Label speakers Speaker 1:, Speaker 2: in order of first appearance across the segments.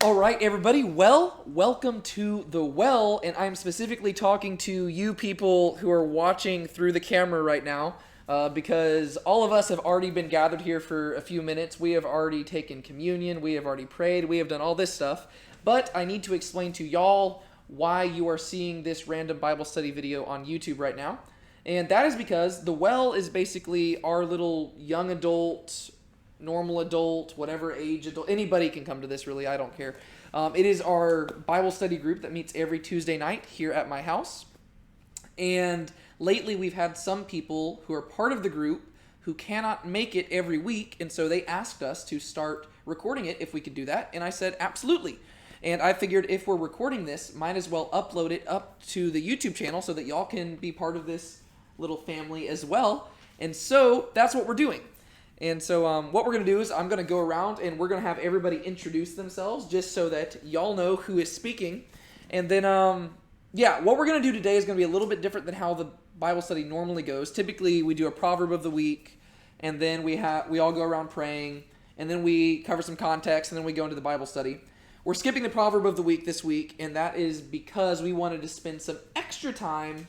Speaker 1: All right, everybody. Well, welcome to The Well, and I'm specifically talking to you people who are watching through the camera right now, because all of us have already been gathered here for a few minutes. We have already taken communion. We have already prayed. We have done all this stuff. But I need to explain to y'all why you are seeing this random Bible study video on YouTube right now. And that is because The Well is basically our little young adult, normal adult, whatever age adult, anybody can come to this really, I don't care. It is our Bible study group that meets every Tuesday night here at my house. And lately we've had some people who are part of the group who cannot make it every week, and so they asked us to start recording it if we could do that, and I said absolutely. And I figured if we're recording this, might as well upload it up to the YouTube channel so that y'all can be part of this little family as well. And so that's what we're doing. And so what we're going to do is I'm going to go around and we're going to have everybody introduce themselves just so that y'all know who is speaking. And then, what we're going to do today is going to be a little bit different than how the Bible study normally goes. Typically, we do a proverb of the week, and then we all go around praying, and then we cover some context, and then we go into the Bible study. We're skipping the proverb of the week this week, and that is because we wanted to spend some extra time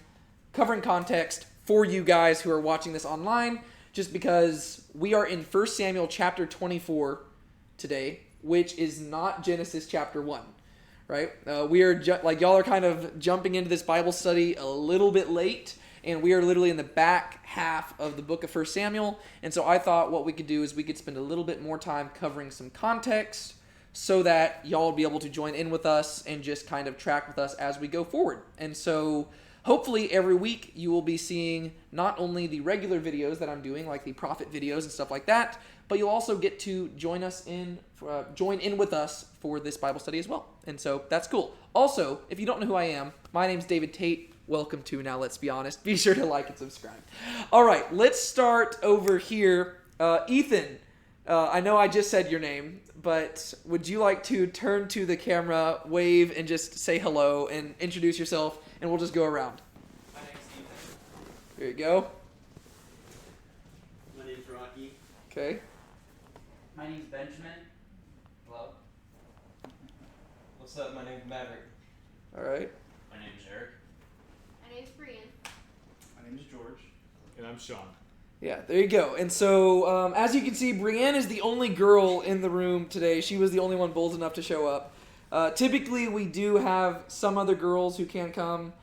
Speaker 1: covering context for you guys who are watching this online, just because we are in 1 Samuel chapter 24 today, which is not Genesis chapter 1, right? We are, y'all are kind of jumping into this Bible study a little bit late, and we are literally in the back half of the book of 1 Samuel, and so I thought what we could do is we could spend a little bit more time covering some context so that y'all will be able to join in with us and just kind of track with us as we go forward. And so hopefully every week you will be seeing not only the regular videos that I'm doing, like the prophet videos and stuff like that, but you'll also get to join in with us for this Bible study as well. And so that's cool. Also, if you don't know who I am, my name's David Tate. Welcome to Now Let's Be Honest. Be sure to like and subscribe. All right, let's start over here. Ethan, I know I just said your name, but would you like to turn to the camera, wave, and just say hello and introduce yourself, and we'll just go around.
Speaker 2: My name's Ethan.
Speaker 1: There you go.
Speaker 2: My name's Rocky.
Speaker 1: Okay.
Speaker 3: My name's Benjamin. Hello.
Speaker 2: What's up? My name's Maverick.
Speaker 1: All right.
Speaker 3: My name's Eric.
Speaker 4: My name's Brian.
Speaker 5: My name is George.
Speaker 6: And I'm Sean.
Speaker 1: Yeah, there you go. And so, as you can see, Brienne is the only girl in the room today. She was the only one bold enough to show up. Typically, we do have some other girls who can come.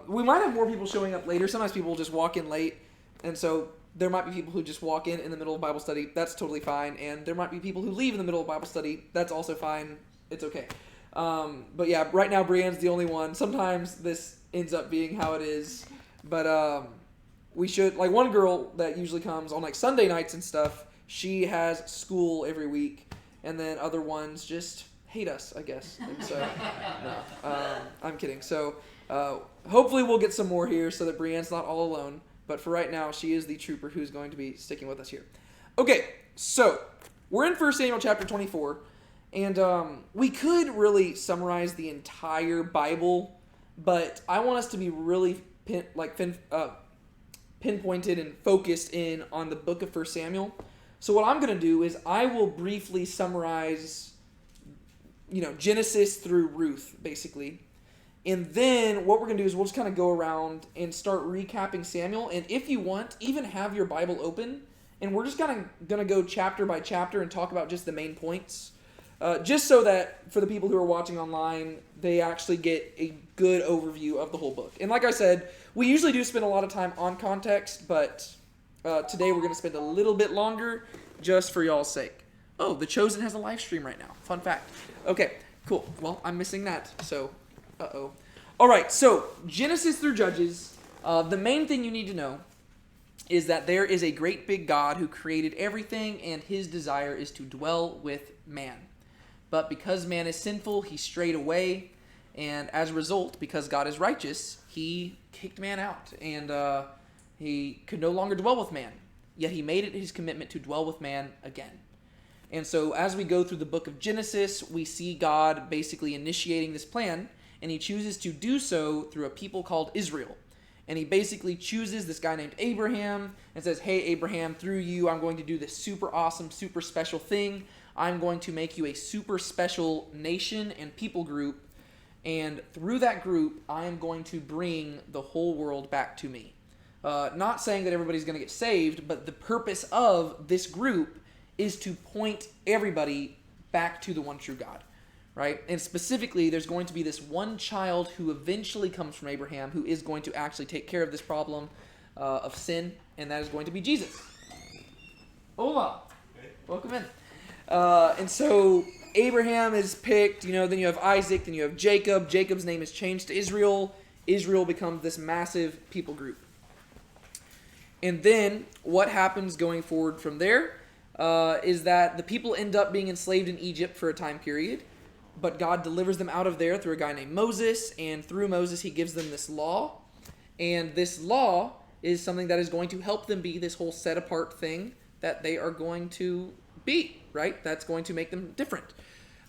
Speaker 1: We might have more people showing up later. Sometimes people just walk in late, and so there might be people who just walk in the middle of Bible study. That's totally fine. And there might be people who leave in the middle of Bible study. That's also fine. It's okay. But yeah, right now, Brienne's the only one. Sometimes this ends up being how it is. But we should, like, one girl that usually comes on like Sunday nights and stuff, she has school every week, and then other ones just hate us, I guess. And so, no, I'm kidding. So hopefully we'll get some more here so that Brienne's not all alone. But for right now, she is the trooper who's going to be sticking with us here. Okay, so we're in 1 Samuel chapter 24, and we could really summarize the entire Bible, but I want us to be really pinpointed and focused in on the book of 1 Samuel. So what I'm going to do is I will briefly summarize, Genesis through Ruth, basically. And then what we're going to do is we'll just kind of go around and start recapping Samuel. And if you want, even have your Bible open. And we're just kind of going to go chapter by chapter and talk about just the main points. Just so that for the people who are watching online, they actually get a good overview of the whole book. And like I said, we usually do spend a lot of time on context, but today we're going to spend a little bit longer just for y'all's sake. Oh, The Chosen has a live stream right now. Fun fact. Okay, cool. Well, I'm missing that, so uh-oh. All right, so Genesis through Judges, the main thing you need to know is that there is a great big God who created everything, and his desire is to dwell with man. But because man is sinful, he strayed away, and as a result, because God is righteous, he kicked man out, and he could no longer dwell with man. Yet he made it his commitment to dwell with man again. And so as we go through the book of Genesis, we see God basically initiating this plan, and he chooses to do so through a people called Israel. And he basically chooses this guy named Abraham and says, hey, Abraham, through you, I'm going to do this super awesome, super special thing. I'm going to make you a super special nation and people group, and through that group, I am going to bring the whole world back to me. Not saying that everybody's going to get saved, but the purpose of this group is to point everybody back to the one true God, right? And specifically, there's going to be this one child who eventually comes from Abraham who is going to actually take care of this problem of sin, and that is going to be Jesus. Hola. Welcome in. And so Abraham is picked, then you have Isaac, then you have Jacob. Jacob's name is changed to Israel. Israel becomes this massive people group. And then what happens going forward from there is that the people end up being enslaved in Egypt for a time period, but God delivers them out of there through a guy named Moses, and through Moses he gives them this law. And this law is something that is going to help them be this whole set-apart thing that they are going to be, right? That's going to make them different.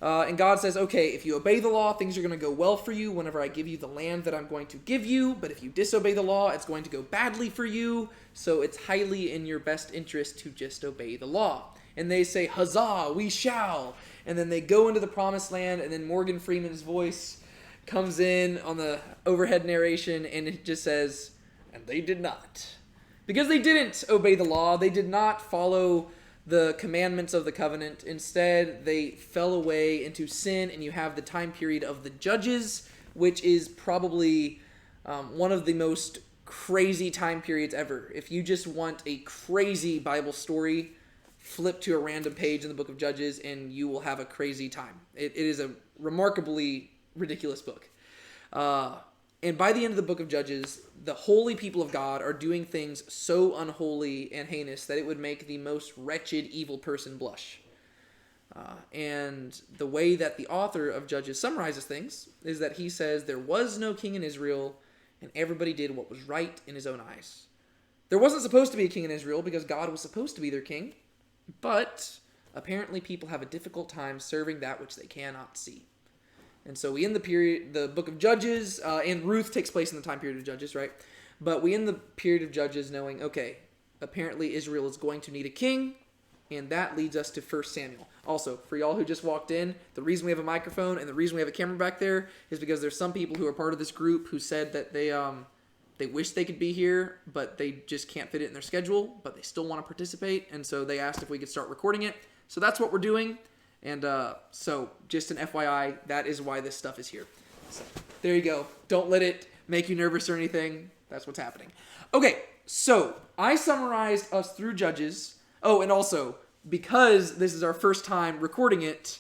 Speaker 1: And God says, okay, if you obey the law, things are going to go well for you whenever I give you the land that I'm going to give you. But if you disobey the law, it's going to go badly for you. So it's highly in your best interest to just obey the law. And they say, huzzah, we shall. And then they go into the promised land, and then Morgan Freeman's voice comes in on the overhead narration, and it just says, and they did not. Because they didn't obey the law, they did not follow the commandments of the covenant. Instead, they fell away into sin, and you have the time period of the Judges, which is probably one of the most crazy time periods ever. If you just want a crazy Bible story, flip to a random page in the book of Judges, and you will have a crazy time. It is a remarkably ridiculous book. And by the end of the book of Judges, the holy people of God are doing things so unholy and heinous that it would make the most wretched, evil person blush. And the way that the author of Judges summarizes things is that he says there was no king in Israel, and everybody did what was right in his own eyes. There wasn't supposed to be a king in Israel because God was supposed to be their king, but apparently people have a difficult time serving that which they cannot see. And so we end the book of Judges, and Ruth takes place in the time period of Judges, right? But we end the period of Judges knowing, okay, apparently Israel is going to need a king, and that leads us to 1 Samuel. Also, for y'all who just walked in, the reason we have a microphone and the reason we have a camera back there is because there's some people who are part of this group who said that they wish they could be here, but they just can't fit it in their schedule, but they still want to participate, and so they asked if we could start recording it. So that's what we're doing. And so, just an FYI, that is why this stuff is here. So, there you go. Don't let it make you nervous or anything. That's what's happening. Okay, so I summarized us through Judges. Oh, and also, because this is our first time recording it,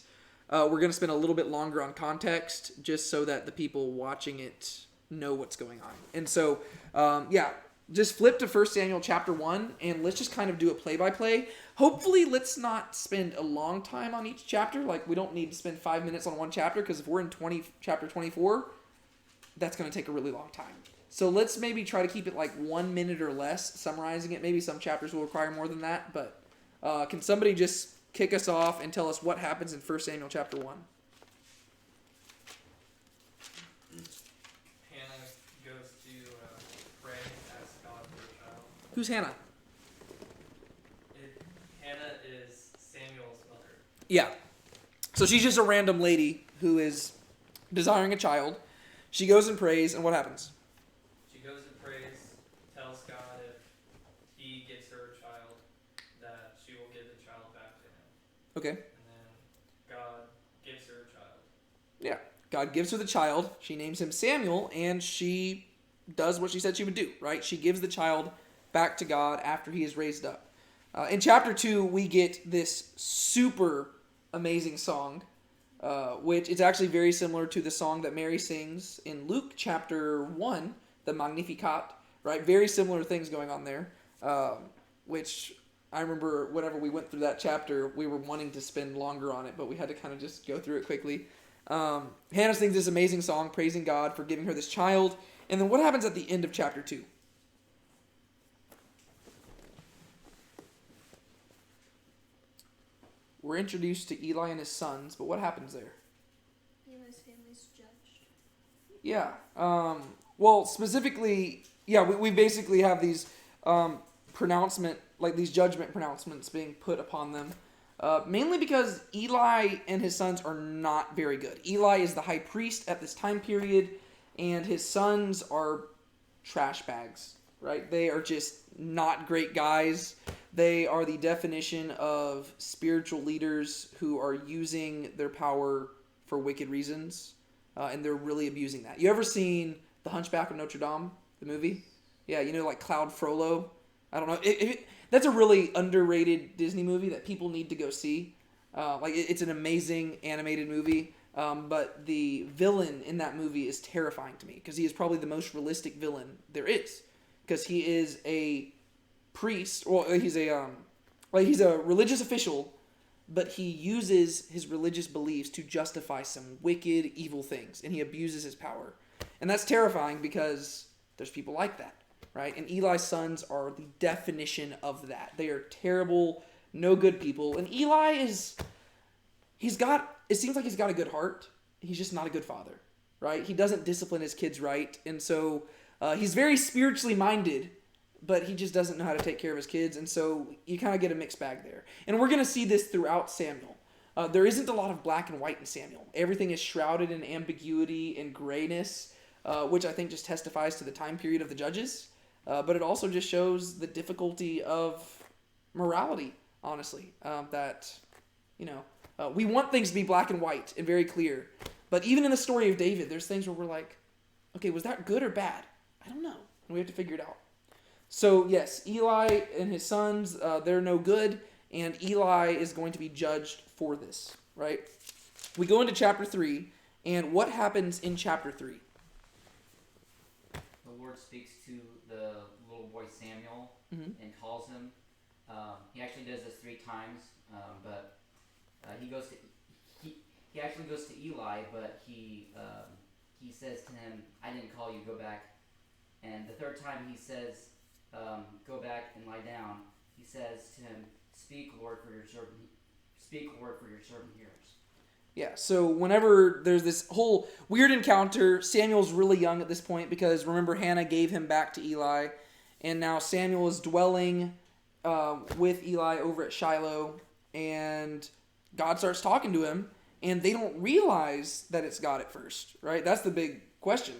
Speaker 1: we're going to spend a little bit longer on context, just so that the people watching it know what's going on. And so, just flip to 1 Samuel chapter 1, and let's just kind of do a play-by-play. Hopefully, let's not spend a long time on each chapter. Like, we don't need to spend 5 minutes on one chapter, because if we're in chapter 24, that's going to take a really long time. So let's maybe try to keep it like 1 minute or less, summarizing it. Maybe some chapters will require more than that, but can somebody just kick us off and tell us what happens in 1 Samuel chapter 1? Who's Hannah?
Speaker 2: Hannah is Samuel's mother.
Speaker 1: Yeah. So she's just a random lady who is desiring a child. She goes and prays, and what happens?
Speaker 2: She goes and prays, tells God if he gives her a child, that she will give the child back to him.
Speaker 1: Okay.
Speaker 2: And then God gives her a child.
Speaker 1: Yeah. God gives her the child. She names him Samuel, and she does what she said she would do, right? She gives the child back to God after he is raised up. In chapter 2, we get this super amazing song, which is actually very similar to the song that Mary sings in Luke chapter 1, the Magnificat, right? Very similar things going on there, which I remember whenever we went through that chapter, we were wanting to spend longer on it, but we had to kind of just go through it quickly. Hannah sings this amazing song, praising God for giving her this child. And then what happens at the end of chapter 2? We're introduced to Eli and his sons, but what happens there?
Speaker 4: Eli's family's judged.
Speaker 1: Yeah. Well, specifically, we basically have these these judgment pronouncements being put upon them. Mainly because Eli and his sons are not very good. Eli is the high priest at this time period, and his sons are trash bags, right? They are just not great guys. They are the definition of spiritual leaders who are using their power for wicked reasons, and they're really abusing that. You ever seen The Hunchback of Notre Dame, the movie? Yeah, like Cloud Frollo. I don't know. That's a really underrated Disney movie that people need to go see. It's an amazing animated movie, but the villain in that movie is terrifying to me because he is probably the most realistic villain there is. Because he is a priest, or he's a religious official, but he uses his religious beliefs to justify some wicked, evil things, and he abuses his power, and that's terrifying because there's people like that. Right? And Eli's sons are the definition of that. They are terrible, no good people. And Eli it seems like he's got a good heart. He's just not a good father, right? He doesn't discipline his kids right. And so he's very spiritually minded, but he just doesn't know how to take care of his kids. And so you kind of get a mixed bag there. And we're going to see this throughout Samuel. There isn't a lot of black and white in Samuel. Everything is shrouded in ambiguity and grayness, which I think just testifies to the time period of the judges. But it also just shows the difficulty of morality, honestly. We want things to be black and white and very clear. But even in the story of David, there's things where we're like, okay, was that good or bad? I don't know. And we have to figure it out. So, yes, Eli and his sons, they're no good. And Eli is going to be judged for this, right? We go into chapter 3. And what happens in chapter 3?
Speaker 3: The Lord speaks to the little boy Samuel and calls him. He actually does this 3 times, but he actually goes to Eli, but he says to him, "I didn't call you. Go back." And the 3rd time he says, "Go back and lie down." He says to him, "Speak, Lord, for your servant. Speak, Lord, for your servant hears."
Speaker 1: Yeah, so whenever there's this whole weird encounter, Samuel's really young at this point because remember Hannah gave him back to Eli, and now Samuel is dwelling with Eli over at Shiloh, and God starts talking to him, and they don't realize that it's God at first, right? That's the big question.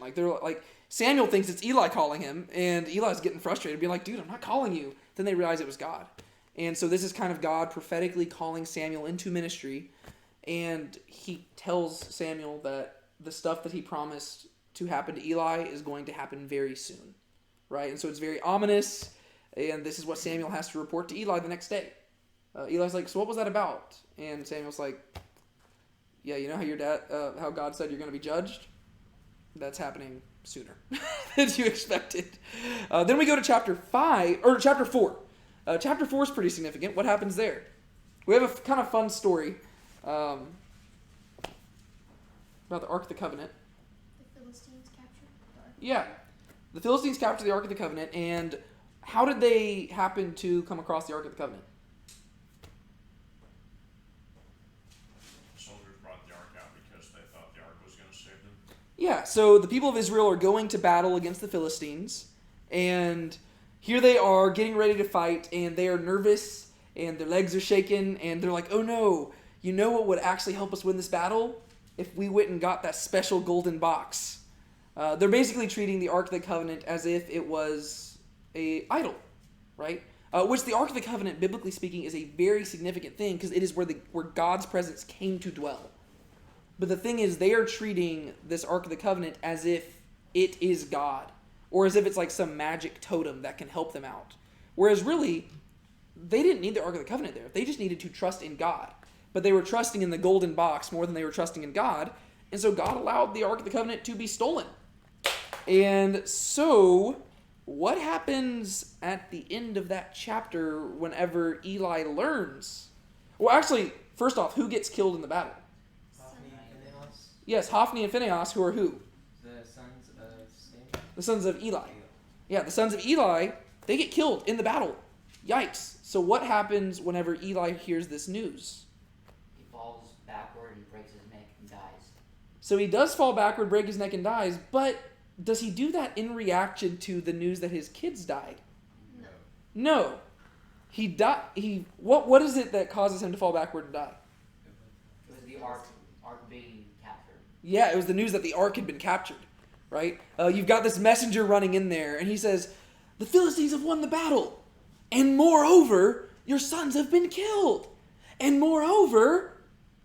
Speaker 1: Samuel thinks it's Eli calling him, and Eli's getting frustrated, being like, "Dude, I'm not calling you." Then they realize it was God. And so this is kind of God prophetically calling Samuel into ministry. And he tells Samuel that the stuff that he promised to happen to Eli is going to happen very soon, right? And so it's very ominous, and this is what Samuel has to report to Eli the next day. Eli's like, "So what was that about?" And Samuel's like, "Yeah, you know how your dad, how God said you're going to be judged? That's happening sooner than you expected." Then we go to chapter 4. Chapter 4 is pretty significant. What happens there? We have a kind of fun story. About the Ark of the Covenant.
Speaker 4: The Philistines captured the Ark.
Speaker 1: Yeah. The Philistines captured the Ark of the Covenant, and how did they happen to come across the Ark of the Covenant?
Speaker 6: Soldiers brought the Ark out because they thought the Ark was going to save them.
Speaker 1: Yeah, so the people of Israel are going to battle against the Philistines, and here they are getting ready to fight, and they are nervous, and their legs are shaking, and they're like, "Oh no, you know what would actually help us win this battle? If we went and got that special golden box." They're basically treating the Ark of the Covenant as if it was a idol, right? Which the Ark of the Covenant, biblically speaking, is a very significant thing because it is where God's presence came to dwell. But the thing is, they are treating this Ark of the Covenant as if it is God, or as if it's like some magic totem that can help them out. Whereas really, they didn't need the Ark of the Covenant there. They just needed to trust in God. But they were trusting in the golden box more than they were trusting in God. And so God allowed the Ark of the Covenant to be stolen. And so, what happens at the end of that chapter whenever Eli learns? Well, actually, first off, who gets killed in the battle?
Speaker 2: Hophni and Phinehas,
Speaker 1: Yes, Hophni and Phinehas, who are who?
Speaker 2: the sons of Samuel.
Speaker 1: The sons of Eli. Yeah, the sons of Eli, they get killed in the battle. Yikes. So what happens whenever Eli hears this news?
Speaker 3: He falls backward and breaks his neck and dies.
Speaker 1: So he does fall backward, break his neck, and dies, but does he do that in reaction to the news that his kids died?
Speaker 4: No.
Speaker 1: No. He died. What is it that causes him to fall backward and die?
Speaker 3: It was the ark being captured.
Speaker 1: Yeah, it was the news that the ark had been captured, right? You've got this messenger running in there, and he says, the Philistines have won the battle, and moreover, your sons have been killed, and moreover,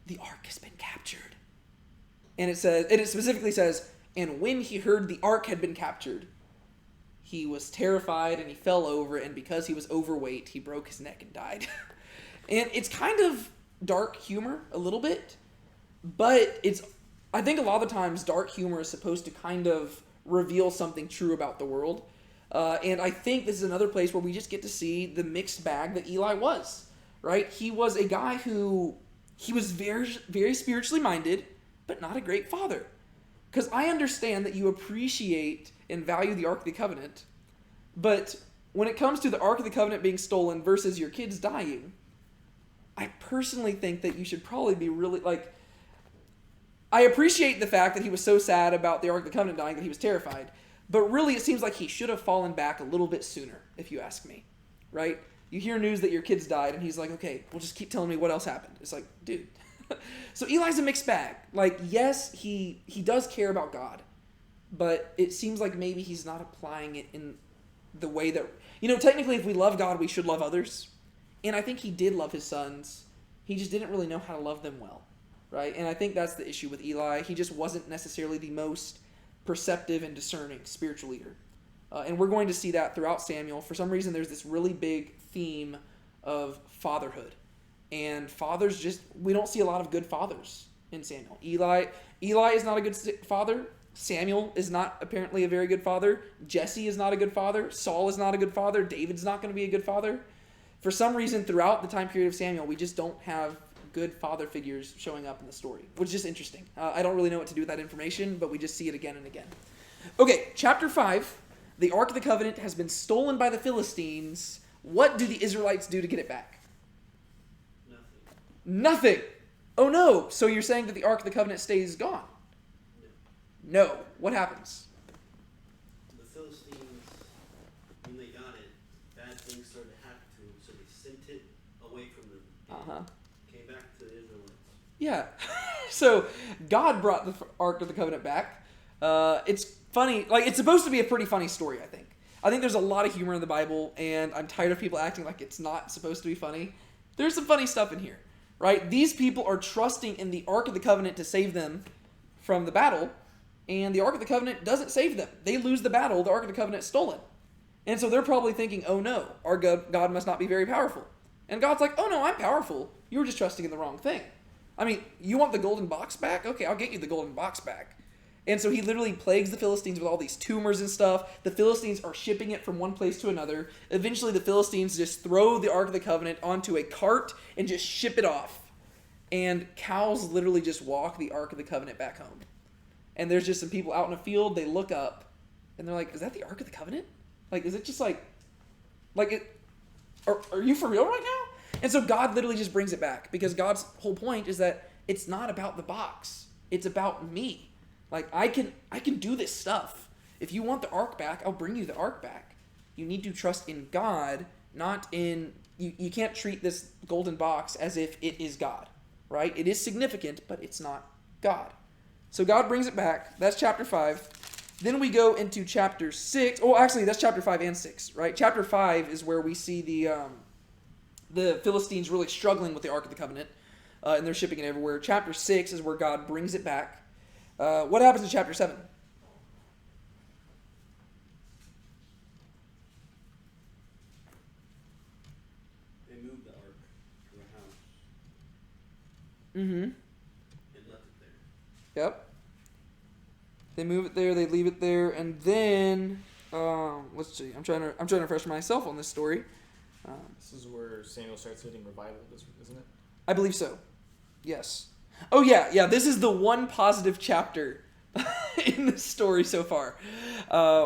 Speaker 1: the ark has been captured. And it specifically says, and when he heard the ark had been captured, he was terrified and he fell over, and because he was overweight, he broke his neck and died. And it's kind of dark humor a little bit, but I think a lot of the times dark humor is supposed to kind of reveal something true about the world. And I think this is another place where we just get to see the mixed bag that Eli was, right? He was a guy he was very, very spiritually minded, but not a great father. Because I understand that you appreciate and value the Ark of the Covenant, but when it comes to the Ark of the Covenant being stolen versus your kids dying, I personally think that you should probably be really, I appreciate the fact that he was so sad about the Ark of the Covenant dying that he was terrified, but really it seems like he should have fallen back a little bit sooner, if you ask me, right? You hear news that your kids died, and he's like, okay, well, just keep telling me what else happened. It's like, dude. So Eli's a mixed bag. Yes, he does care about God, but it seems like maybe he's not applying it in the way that, technically if we love God, we should love others. And I think he did love his sons. He just didn't really know how to love them well, right? And I think that's the issue with Eli. He just wasn't necessarily the most perceptive and discerning spiritual leader. And we're going to see that throughout Samuel. For some reason, there's this really big theme of fatherhood. And fathers we don't see a lot of good fathers in Samuel. Eli is not a good father. Samuel is not apparently a very good father. Jesse is not a good father. Saul is not a good father. David's not going to be a good father. For some reason, throughout the time period of Samuel, we just don't have good father figures showing up in the story, which is just interesting. I don't really know what to do with that information, but we just see it again and again. Okay, chapter 5. The Ark of the Covenant has been stolen by the Philistines. What do the Israelites do to get it back? Nothing. Oh no. So you're saying that the Ark of the Covenant stays gone? No. What happens?
Speaker 7: The Philistines, when they got it, bad things started to happen to them, so they sent it away from them. Came back to the Israelites.
Speaker 1: Yeah. So God brought the Ark of the Covenant back. It's funny. It's supposed to be a pretty funny story, I think. I think there's a lot of humor in the Bible, and I'm tired of people acting like it's not supposed to be funny. There's some funny stuff in here. Right? These people are trusting in the Ark of the Covenant to save them from the battle, and the Ark of the Covenant doesn't save them. They lose the battle, the Ark of the Covenant is stolen. And so they're probably thinking, oh no, our God must not be very powerful. And God's like, oh no, I'm powerful. You were just trusting in the wrong thing. I mean, you want the golden box back? Okay, I'll get you the golden box back. And so he literally plagues the Philistines with all these tumors and stuff. The Philistines are shipping it from one place to another. Eventually, the Philistines just throw the Ark of the Covenant onto a cart and just ship it off. And cows literally just walk the Ark of the Covenant back home. And there's just some people out in a field. They look up, and they're like, is that the Ark of the Covenant? Is it just are you for real right now? And so God literally just brings it back, because God's whole point is that it's not about the box. It's about me. I can do this stuff. If you want the Ark back, I'll bring you the Ark back. You need to trust in God, not in... You can't treat this golden box as if it is God, right? It is significant, but it's not God. So God brings it back. That's chapter 5. Then we go into chapter 6. Oh, actually, that's chapter 5 and 6, right? Chapter 5 is where we see the Philistines really struggling with the Ark of the Covenant, and they're shipping it everywhere. Chapter 6 is where God brings it back. What happens in chapter 7?
Speaker 7: They moved the ark to a house
Speaker 1: Mm-hmm.
Speaker 7: and left it there.
Speaker 1: Yep. They move it there, they leave it there, and then let's see. I'm trying to refresh myself on this story.
Speaker 8: This is where Samuel starts hitting revival, isn't it?
Speaker 1: I believe so. Yes. Oh yeah. This is the one positive chapter in the story so far,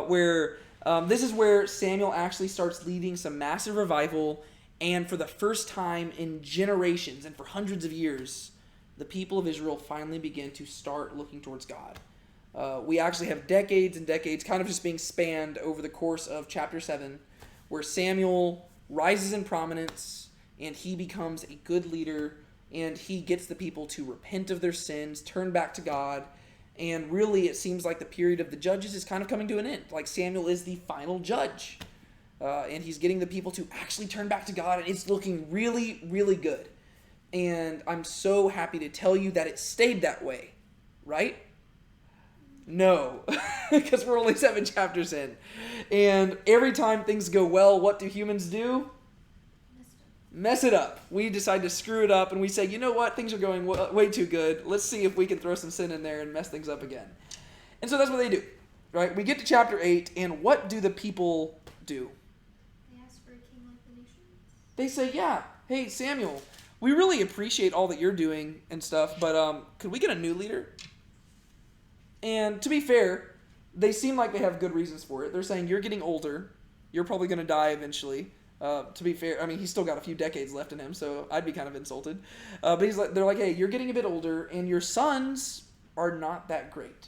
Speaker 1: where this is where Samuel actually starts leading some massive revival, and for the first time in generations and for hundreds of years, the people of Israel finally begin to start looking towards God. We actually have decades and decades kind of just being spanned over the course of chapter 7, where Samuel rises in prominence, and he becomes a good leader, and he gets the people to repent of their sins, turn back to God, and really it seems like the period of the judges is kind of coming to an end. Like Samuel is the final judge, and he's getting the people to actually turn back to God, and it's looking really, really good. And I'm so happy to tell you that it stayed that way, right? No, because we're only 7 chapters in. And every time things go well, what do humans do? Mess it up. We decide to screw it up, and we say, you know what? Things are going way too good. Let's see if we can throw some sin in there and mess things up again. And so that's what they do, right? We get to chapter 8, and what do the people do?
Speaker 4: They ask for a king like the nations.
Speaker 1: They say, yeah, hey, Samuel, we really appreciate all that you're doing and stuff, but could we get a new leader? And to be fair, they seem like they have good reasons for it. They're saying, you're getting older. You're probably going to die eventually. To be fair, I mean, he's still got a few decades left in him, so I'd be kind of insulted. But they're like, hey, you're getting a bit older, and your sons are not that great,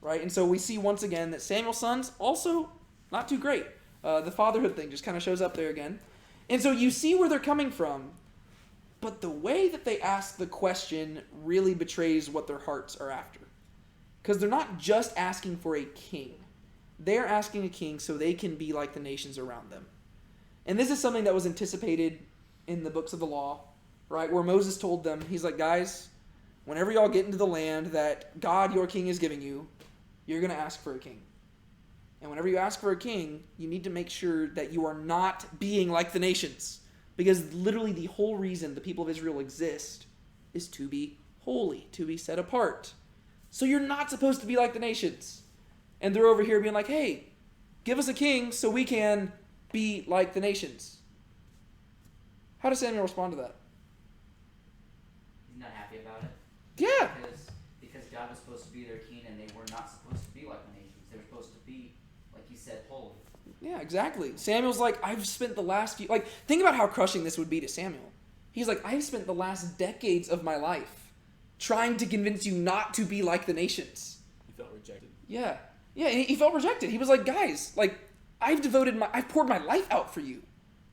Speaker 1: right? And so we see once again that Samuel's sons also not too great. The fatherhood thing just kind of shows up there again. And so you see where they're coming from, but the way that they ask the question really betrays what their hearts are after. Because they're not just asking for a king. They're asking a king so they can be like the nations around them. And this is something that was anticipated in the books of the law, right? Where Moses told them, he's like, guys, whenever y'all get into the land that God, your king, is giving you, you're going to ask for a king. And whenever you ask for a king, you need to make sure that you are not being like the nations. Because literally the whole reason the people of Israel exist is to be holy, to be set apart. So you're not supposed to be like the nations. And they're over here being like, hey, give us a king so we can be like the nations. How does Samuel respond to that?
Speaker 3: He's not happy about it.
Speaker 1: Yeah.
Speaker 3: Because God was supposed to be their king, and they were not supposed to be like the nations. They were supposed to be, like you said, holy.
Speaker 1: Yeah, exactly. Samuel's like, I've spent the last few... Like, think about how crushing this would be to Samuel. He's like, I've spent the last decades of my life trying to convince you not to be like the nations.
Speaker 8: He felt rejected.
Speaker 1: Yeah. Yeah, and he felt rejected. He was like, guys, like, I've poured my life out for you.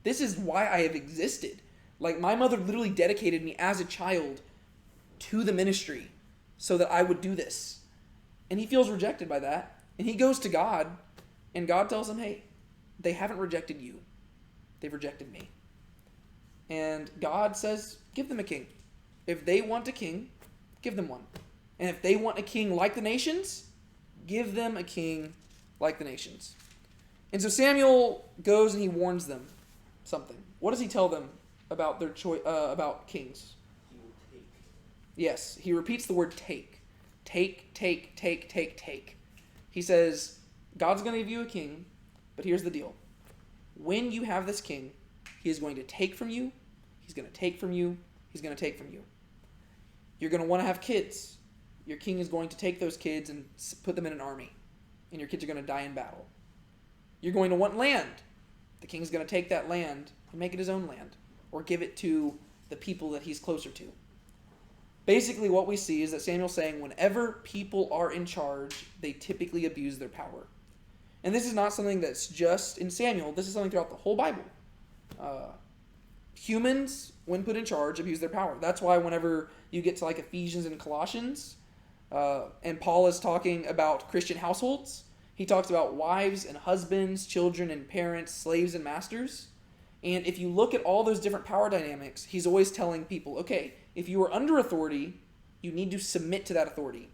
Speaker 1: This is why I have existed. Like, my mother literally dedicated me as a child to the ministry so that I would do this. And he feels rejected by that. And he goes to God, and God tells him, hey, they haven't rejected you. They've rejected me. And God says, give them a king. If they want a king, give them one. And if they want a king like the nations, give them a king like the nations. And so Samuel goes and he warns them something. What does he tell them about their choice about kings?
Speaker 7: He will take.
Speaker 1: Yes, he repeats the word take. Take, take, take, take, take. He says, God's going to give you a king, but here's the deal. When you have this king, he is going to take from you, he's going to take from you, he's going to take from you. You're going to want to have kids. Your king is going to take those kids and put them in an army, and your kids are going to die in battle. You're going to want land. The king's going to take that land and make it his own land, or give it to the people that he's closer to. Basically, what we see is that Samuel's saying whenever people are in charge, they typically abuse their power. And this is not something that's just in Samuel. This is something throughout the whole Bible. Humans, when put in charge, abuse their power. That's why whenever you get to like Ephesians and Colossians, and Paul is talking about Christian households, he talks about wives and husbands, children and parents, slaves and masters. And if you look at all those different power dynamics, he's always telling people, okay, if you are under authority, you need to submit to that authority.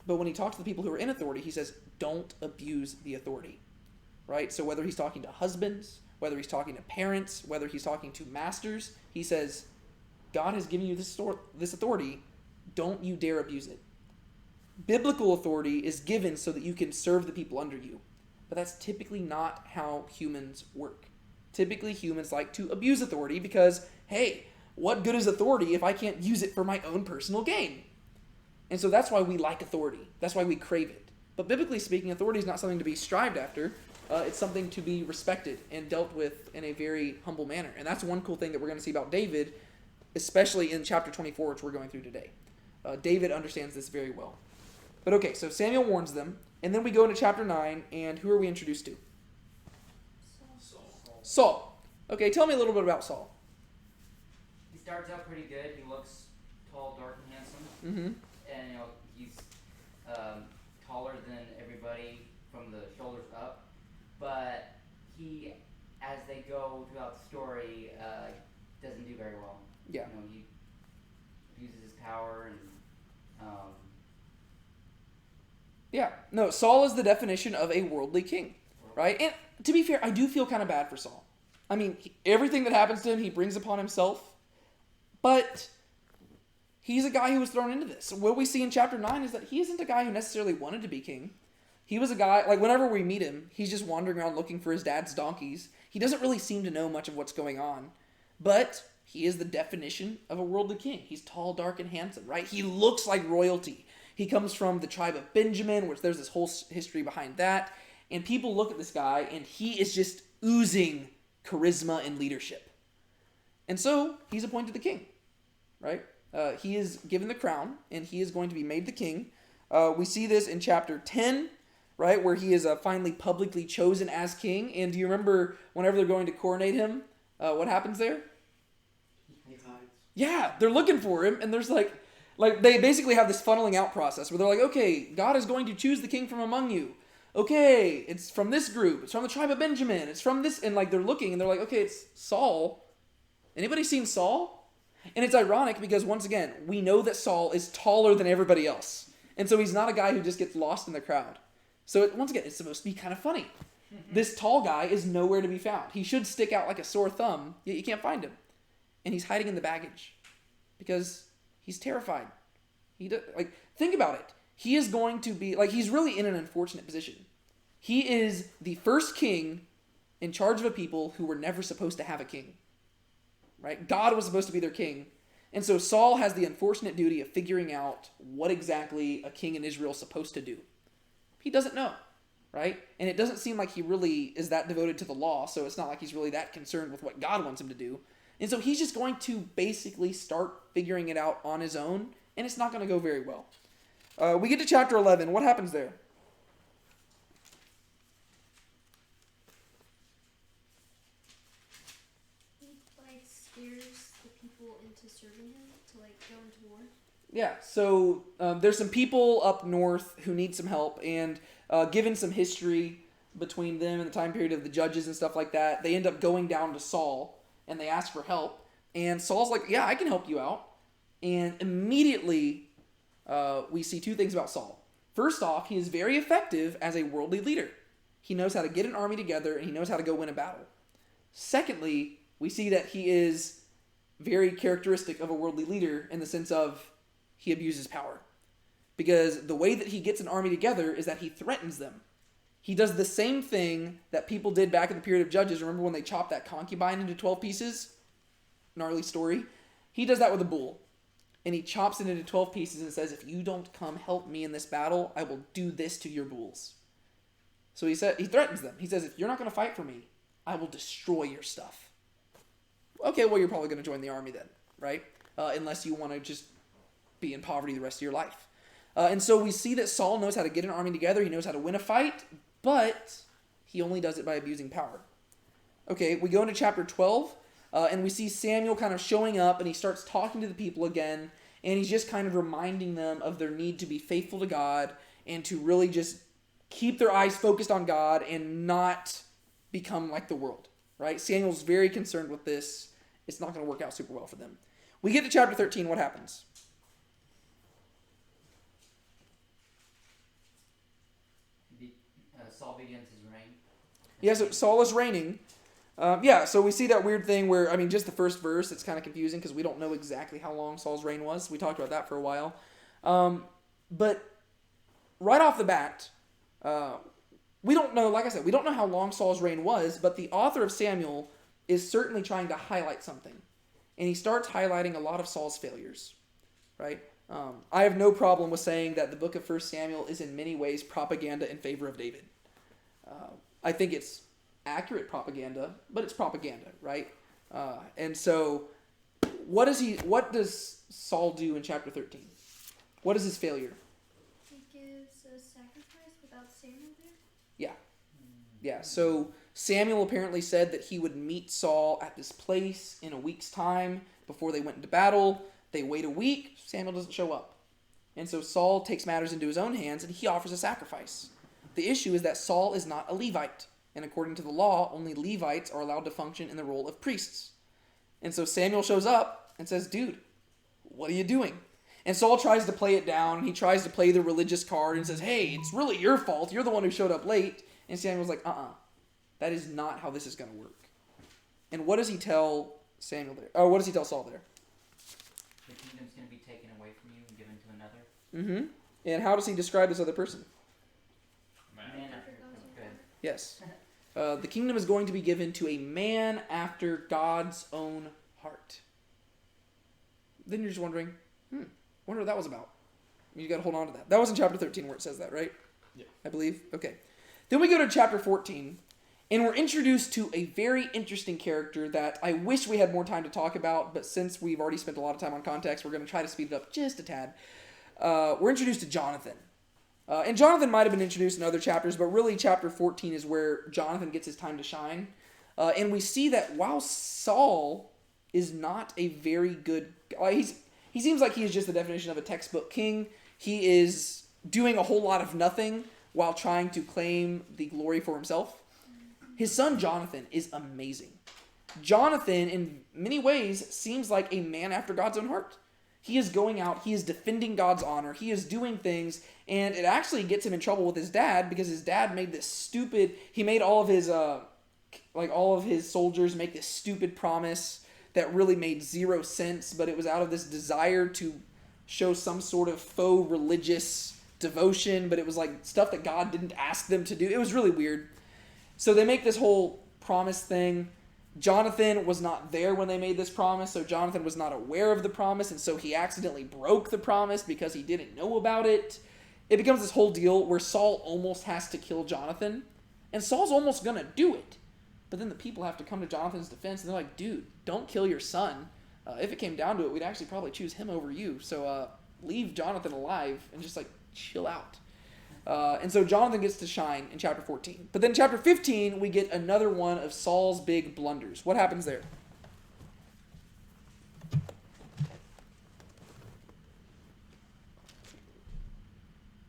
Speaker 1: But when he talks to the people who are in authority, he says, don't abuse the authority, right? So whether he's talking to husbands, whether he's talking to parents, whether he's talking to masters, he says, God has given you this authority. Don't you dare abuse it. Biblical authority is given so that you can serve the people under you. But that's typically not how humans work. Typically, humans like to abuse authority because, hey, what good is authority if I can't use it for my own personal gain? And so that's why we like authority. That's why we crave it. But biblically speaking, authority is not something to be strived after. It's something to be respected and dealt with in a very humble manner. And that's one cool thing that we're going to see about David, especially in chapter 24, which we're going through today. David understands this very well. But okay, so Samuel warns them, and then we go into chapter 9, and who are we introduced to?
Speaker 7: Saul.
Speaker 1: Saul. Okay, tell me a little bit about Saul.
Speaker 3: He starts out pretty good. He looks tall, dark, and handsome.
Speaker 1: Mm-hmm.
Speaker 3: And he's taller than everybody from the shoulders up. But he, as they go throughout the story, doesn't do very well.
Speaker 1: Yeah.
Speaker 3: He abuses his power and
Speaker 1: Yeah. No, Saul is the definition of a worldly king, right? And to be fair, I do feel kind of bad for Saul. I mean, everything that happens to him, he brings upon himself. But he's a guy who was thrown into this. What we see in chapter 9 is that he isn't a guy who necessarily wanted to be king. He was a guy, like whenever we meet him, he's just wandering around looking for his dad's donkeys. He doesn't really seem to know much of what's going on. But he is the definition of a worldly king. He's tall, dark, and handsome, right? He looks like royalty. He comes from the tribe of Benjamin, which there's this whole history behind that. And people look at this guy, and he is just oozing charisma and leadership. And so, he's appointed the king, right? He is given the crown, and he is going to be made the king. We see this in chapter 10, right, where he is finally publicly chosen as king. And do you remember whenever they're going to coronate him, what happens there?
Speaker 7: He hides.
Speaker 1: Yeah, they're looking for him, and there's like they basically have this funneling out process where they're like, okay, God is going to choose the king from among you. Okay, it's from this group. It's from the tribe of Benjamin. It's from this, and like they're looking, and they're like, okay, it's Saul. Anybody seen Saul? And it's ironic because once again, we know that Saul is taller than everybody else, and so he's not a guy who just gets lost in the crowd. So once again, it's supposed to be kind of funny. This tall guy is nowhere to be found. He should stick out like a sore thumb, yet you can't find him, and he's hiding in the baggage because he's terrified. Think about it. He is going to be, he's really in an unfortunate position. He is the first king in charge of a people who were never supposed to have a king. Right? God was supposed to be their king. And so Saul has the unfortunate duty of figuring out what exactly a king in Israel is supposed to do. He doesn't know. Right? And it doesn't seem like he really is that devoted to the law, so it's not like he's really that concerned with what God wants him to do. And so he's just going to basically start figuring it out on his own, and it's not going to go very well. We get to chapter 11. What happens there?
Speaker 4: He scares the people into serving him to go into war.
Speaker 1: Yeah, so there's some people up north who need some help, and given some history between them and the time period of the judges and stuff like that, they end up going down to Saul, and they ask for help. And Saul's like, yeah, I can help you out. And immediately, we see two things about Saul. First off, he is very effective as a worldly leader. He knows how to get an army together, and he knows how to go win a battle. Secondly, we see that he is very characteristic of a worldly leader in the sense of he abuses power. Because the way that he gets an army together is that he threatens them. He does the same thing that people did back in the period of Judges. Remember when they chopped that concubine into 12 pieces? Gnarly story. He does that with a bull. And he chops it into 12 pieces and says, if you don't come help me in this battle, I will do this to your bulls. So he threatens them. He says, if you're not going to fight for me, I will destroy your stuff. Okay, well, you're probably going to join the army then, right? Unless you want to just be in poverty the rest of your life. And so we see that Saul knows how to get an army together. He knows how to win a fight, but he only does it by abusing power. Okay, we go into chapter 12, and we see Samuel kind of showing up, and he starts talking to the people again, and he's just kind of reminding them of their need to be faithful to God and to really just keep their eyes focused on God and not become like the world, right? Samuel's very concerned with this. It's not going to work out super well for them. We get to chapter 13. What happens?
Speaker 3: Saul begins his reign.
Speaker 1: Yeah, so Saul is reigning. So we see that weird thing where, just the first verse, it's kind of confusing because we don't know exactly how long Saul's reign was. We talked about that for a while. But right off the bat, we don't know, like I said, we don't know how long Saul's reign was, but the author of Samuel is certainly trying to highlight something. And he starts highlighting a lot of Saul's failures, right? I have no problem with saying that the book of 1 Samuel is in many ways propaganda in favor of David. I think it's accurate propaganda, but it's propaganda, right? And so what does Saul do in chapter 13? What is his failure?
Speaker 4: He gives a sacrifice without Samuel there.
Speaker 1: Yeah, so Samuel apparently said that he would meet Saul at this place in a week's time before they went into battle. They wait a week, Samuel doesn't show up. And so Saul takes matters into his own hands and he offers a sacrifice. The issue is that Saul is not a Levite. And according to the law, only Levites are allowed to function in the role of priests. And so Samuel shows up and says, dude, what are you doing? And Saul tries to play it down. He tries to play the religious card and says, hey, it's really your fault. You're the one who showed up late. And Samuel's like, that is not how this is going to work. And what does he tell Samuel there? Or what does he tell Saul there?
Speaker 3: The kingdom's going to be taken away from you and given to another.
Speaker 1: Mm-hmm. And how does he describe this other person?
Speaker 3: Man after good.
Speaker 1: Yes. The kingdom is going to be given to a man after God's own heart. Then you're just wondering, wonder what that was about. You got to hold on to that. That was in chapter 13 where it says that, right?
Speaker 8: Yeah.
Speaker 1: I believe. Okay. Then we go to chapter 14, and we're introduced to a very interesting character that I wish we had more time to talk about, but since we've already spent a lot of time on context, we're going to try to speed it up just a tad. We're introduced to Jonathan. And Jonathan might have been introduced in other chapters, but really chapter 14 is where Jonathan gets his time to shine. And we see that while Saul is not a very good... He seems like he is just the definition of a textbook king. He is doing a whole lot of nothing while trying to claim the glory for himself. His son Jonathan is amazing. Jonathan, in many ways, seems like a man after God's own heart. He is going out, he is defending God's honor, he is doing things, and it actually gets him in trouble with his dad because his dad made this stupid... He made all of his soldiers make this stupid promise that really made zero sense, but it was out of this desire to show some sort of faux religious devotion, but it was like stuff that God didn't ask them to do. It was really weird. So they make this whole promise thing. Jonathan was not there when they made this promise, so Jonathan was not aware of the promise, and so he accidentally broke the promise because he didn't know about it. It becomes this whole deal where Saul almost has to kill Jonathan, and Saul's almost going to do it. But then the people have to come to Jonathan's defense, and they're like, dude, don't kill your son. If it came down to it, we'd actually probably choose him over you. So leave Jonathan alive and just chill out. And so Jonathan gets to shine in chapter 14. But then in chapter 15, we get another one of Saul's big blunders. What happens there?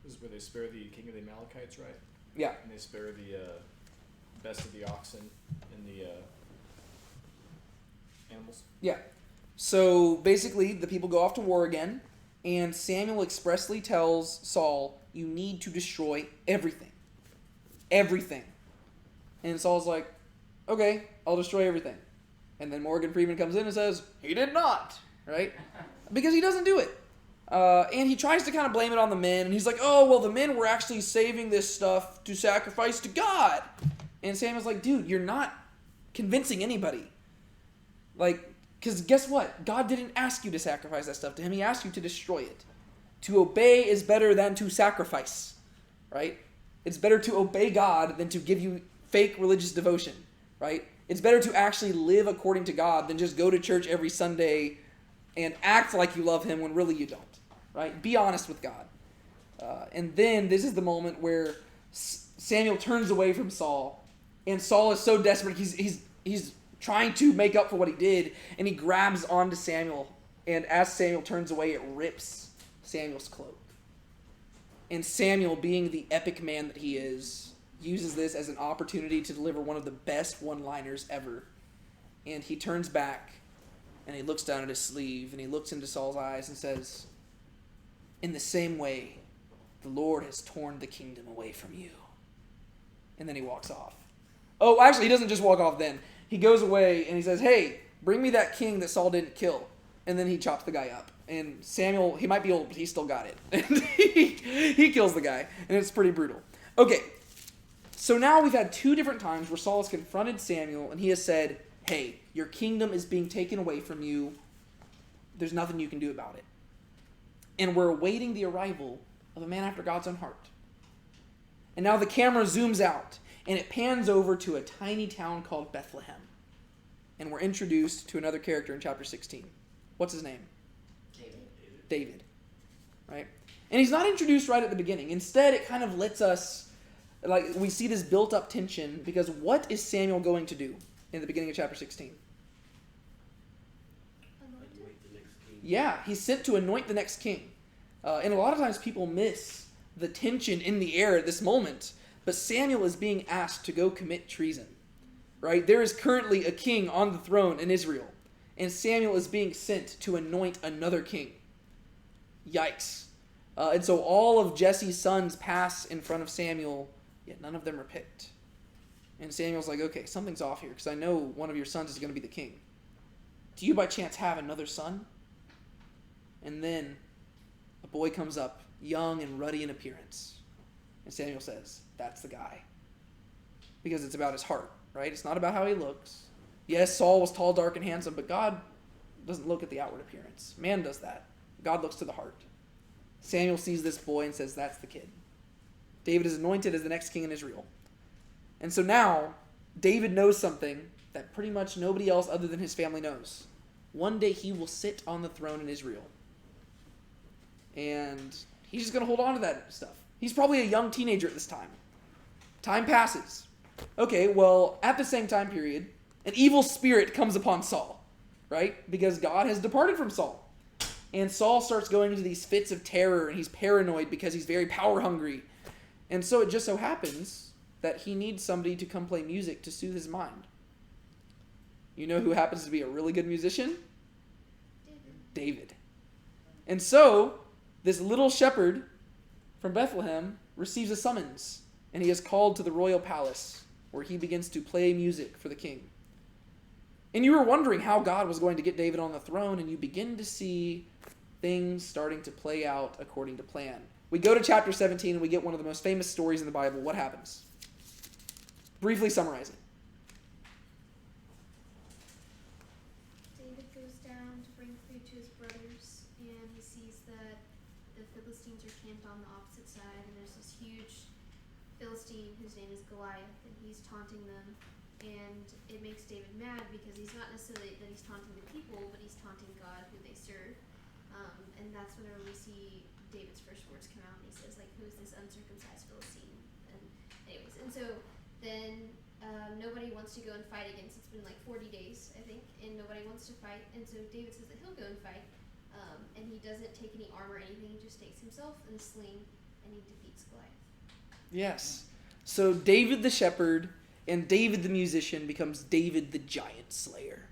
Speaker 8: This is where they spare the king of the Amalekites, right?
Speaker 1: Yeah.
Speaker 8: And they spare the best of the oxen and the animals.
Speaker 1: Yeah. So basically, the people go off to war again, and Samuel expressly tells Saul, you need to destroy everything. Everything. And Saul's like, okay, I'll destroy everything. And then Morgan Freeman comes in and says, he did not, right? Because he doesn't do it. And he tries to kind of blame it on the men, and he's like, oh, well, the men were actually saving this stuff to sacrifice to God. And Samuel's like, dude, you're not convincing anybody. Because guess what? God didn't ask you to sacrifice that stuff to him. He asked you to destroy it. To obey is better than to sacrifice, right? It's better to obey God than to give you fake religious devotion, right? It's better to actually live according to God than just go to church every Sunday and act like you love him when really you don't, right? Be honest with God. And then this is the moment where Samuel turns away from Saul, and Saul is so desperate, he's trying to make up for what he did, and he grabs onto Samuel, and as Samuel turns away, it rips Samuel's cloak. And Samuel, being the epic man that he is, uses this as an opportunity to deliver one of the best one-liners ever. And he turns back, and he looks down at his sleeve, and he looks into Saul's eyes and says, in the same way, the Lord has torn the kingdom away from you. And then he walks off. Oh, actually, he doesn't just walk off then. He goes away, and he says, hey, bring me that king that Saul didn't kill. And then he chops the guy up. And Samuel, he might be old, but he still got it. And he kills the guy, and it's pretty brutal. Okay, so now we've had two different times where Saul has confronted Samuel, and he has said, hey, your kingdom is being taken away from you. There's nothing you can do about it. And we're awaiting the arrival of a man after God's own heart. And now the camera zooms out, and it pans over to a tiny town called Bethlehem. And we're introduced to another character in chapter 16. What's his name? David. Right? And he's not introduced right at the beginning. Instead, it kind of lets us Like, we see this built-up tension because what is Samuel going to do in the beginning of chapter 16?
Speaker 7: Anoint the next king.
Speaker 1: Yeah, he's sent to anoint the next king. And a lot of times people miss the tension in the air at this moment. But Samuel is being asked to go commit treason. Right? There is currently a king on the throne in Israel. And Samuel is being sent to anoint another king. Yikes. And so all of Jesse's sons pass in front of Samuel, yet none of them are picked. And Samuel's like, okay, something's off here, because I know one of your sons is going to be the king. Do you by chance have another son? And then a boy comes up, young and ruddy in appearance. And Samuel says, that's the guy. Because it's about his heart, right? It's not about how he looks. Yes, Saul was tall, dark, and handsome, but God doesn't look at the outward appearance. Man does that. God looks to the heart. Samuel sees this boy and says, that's the kid. David is anointed as the next king in Israel. And so now, David knows something that pretty much nobody else other than his family knows. One day he will sit on the throne in Israel. And he's just going to hold on to that stuff. He's probably a young teenager at this time. Time passes. Okay, well, at the same time period, an evil spirit comes upon Saul, right? Because God has departed from Saul. And Saul starts going into these fits of terror, and he's paranoid because he's very power hungry. And so it just so happens that he needs somebody to come play music to soothe his mind. You know who happens to be a really good musician? David. And so, this little shepherd from Bethlehem receives a summons, and he is called to the royal palace, where he begins to play music for the king. And you were wondering how God was going to get David on the throne, and you begin to see things starting to play out according to plan. We go to chapter 17, and we get one of the most famous stories in the Bible. What happens? Briefly summarizing.
Speaker 4: David goes down to bring food to his brothers, and he sees that the Philistines are camped on the opposite side, and there's this huge Philistine whose name is Goliath, and he's taunting them. And it makes David mad because he's not necessarily that he's taunting the people, but he's taunting God who they serve. And that's whenever we see David's first words come out, and he says, like, who's this uncircumcised Philistine? And so then nobody wants to go and fight against. It's been like 40 days, I think, and nobody wants to fight. And so David says that he'll go and fight, and he doesn't take any armor or anything. He just takes himself and a sling, and he defeats Goliath.
Speaker 1: Yes. So David the shepherd and David the musician becomes David the giant slayer.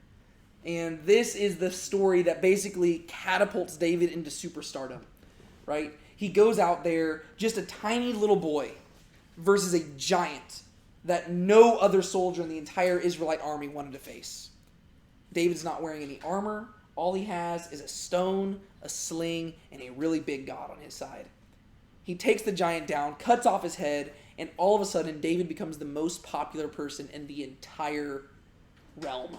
Speaker 1: And this is the story that basically catapults David into superstardom, right? He goes out there, just a tiny little boy, versus a giant that no other soldier in the entire Israelite army wanted to face. David's not wearing any armor. All he has is a stone, a sling, and a really big God on his side. He takes the giant down, cuts off his head, and all of a sudden, David becomes the most popular person in the entire realm,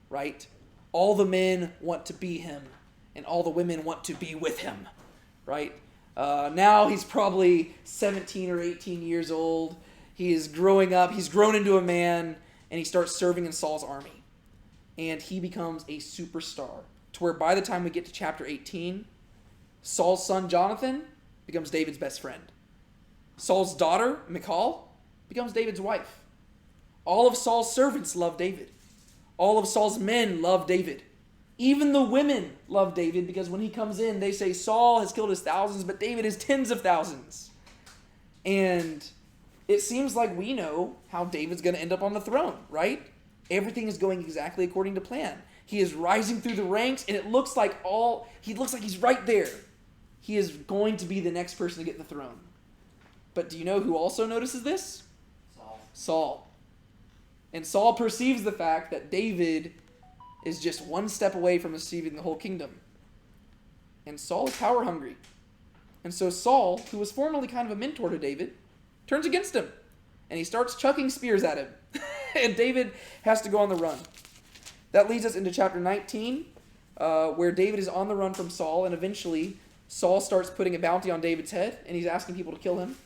Speaker 1: right? All the men want to be him, and all the women want to be with him, right? Now he's probably 17 or 18 years old. He is growing up. He's grown into a man, and he starts serving in Saul's army. And he becomes a superstar, to where by the time we get to chapter 18, Saul's son Jonathan becomes David's best friend. Saul's daughter, Michal, becomes David's wife. All of Saul's servants love David. All of Saul's men love David. Even the women love David because when he comes in, they say Saul has killed his thousands, but David has tens of thousands. And it seems like we know how David's going to end up on the throne, right? Everything is going exactly according to plan. He is rising through the ranks, and it looks like he's right there. He is going to be the next person to get the throne. But do you know who also notices this? Saul. And Saul perceives the fact that David is just one step away from receiving the whole kingdom. And Saul is power hungry. And so Saul, who was formerly kind of a mentor to David, turns against him. And he starts chucking spears at him. And David has to go on the run. That leads us into chapter 19, where David is on the run from Saul. And eventually, Saul starts putting a bounty on David's head. And he's asking people to kill him.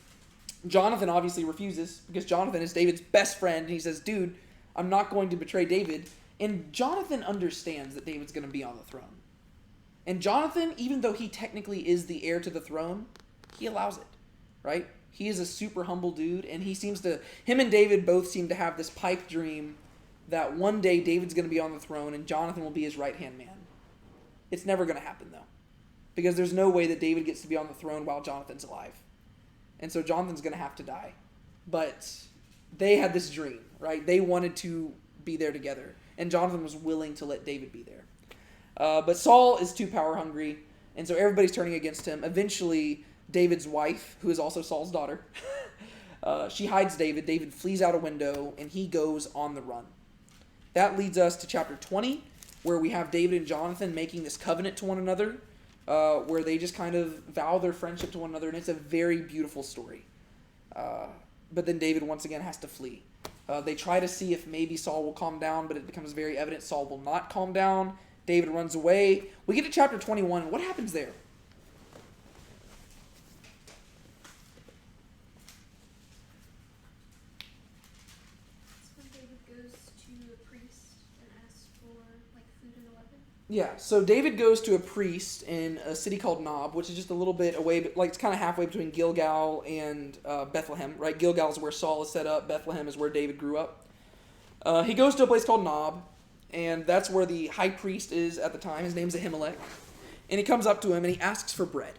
Speaker 1: Jonathan obviously refuses because Jonathan is David's best friend. And he says, dude, I'm not going to betray David. And Jonathan understands that David's going to be on the throne. And Jonathan, even though he technically is the heir to the throne, he allows it. right? He is a super humble dude, and him and David both seem to have this pipe dream that one day David's going to be on the throne and Jonathan will be his right-hand man. It's never going to happen, though, because there's no way that David gets to be on the throne while Jonathan's alive. And so Jonathan's going to have to die. But they had this dream, right? They wanted to be there together, and Jonathan was willing to let David be there. But Saul is too power hungry, and so everybody's turning against him. Eventually, David's wife, who is also Saul's daughter, she hides David. David flees out a window, and he goes on the run. That leads us to chapter 20, where we have David and Jonathan making this covenant to one another, where they just kind of vow their friendship to one another, and it's a very beautiful story. But then David once again has to flee. They try to see if maybe Saul will calm down, but it becomes very evident Saul will not calm down. David runs away. We get to chapter 21. What happens there?
Speaker 4: It's when David goes to a priest and asks for like food and a weapon.
Speaker 1: Yeah, so David goes to a priest in a city called Nob, which is just a little bit away, but like it's kind of halfway between Gilgal and Bethlehem, right? Gilgal is where Saul is set up. Bethlehem is where David grew up. He goes to a place called Nob, and that's where the high priest is at the time. His name's Ahimelech. And he comes up to him and he asks for bread,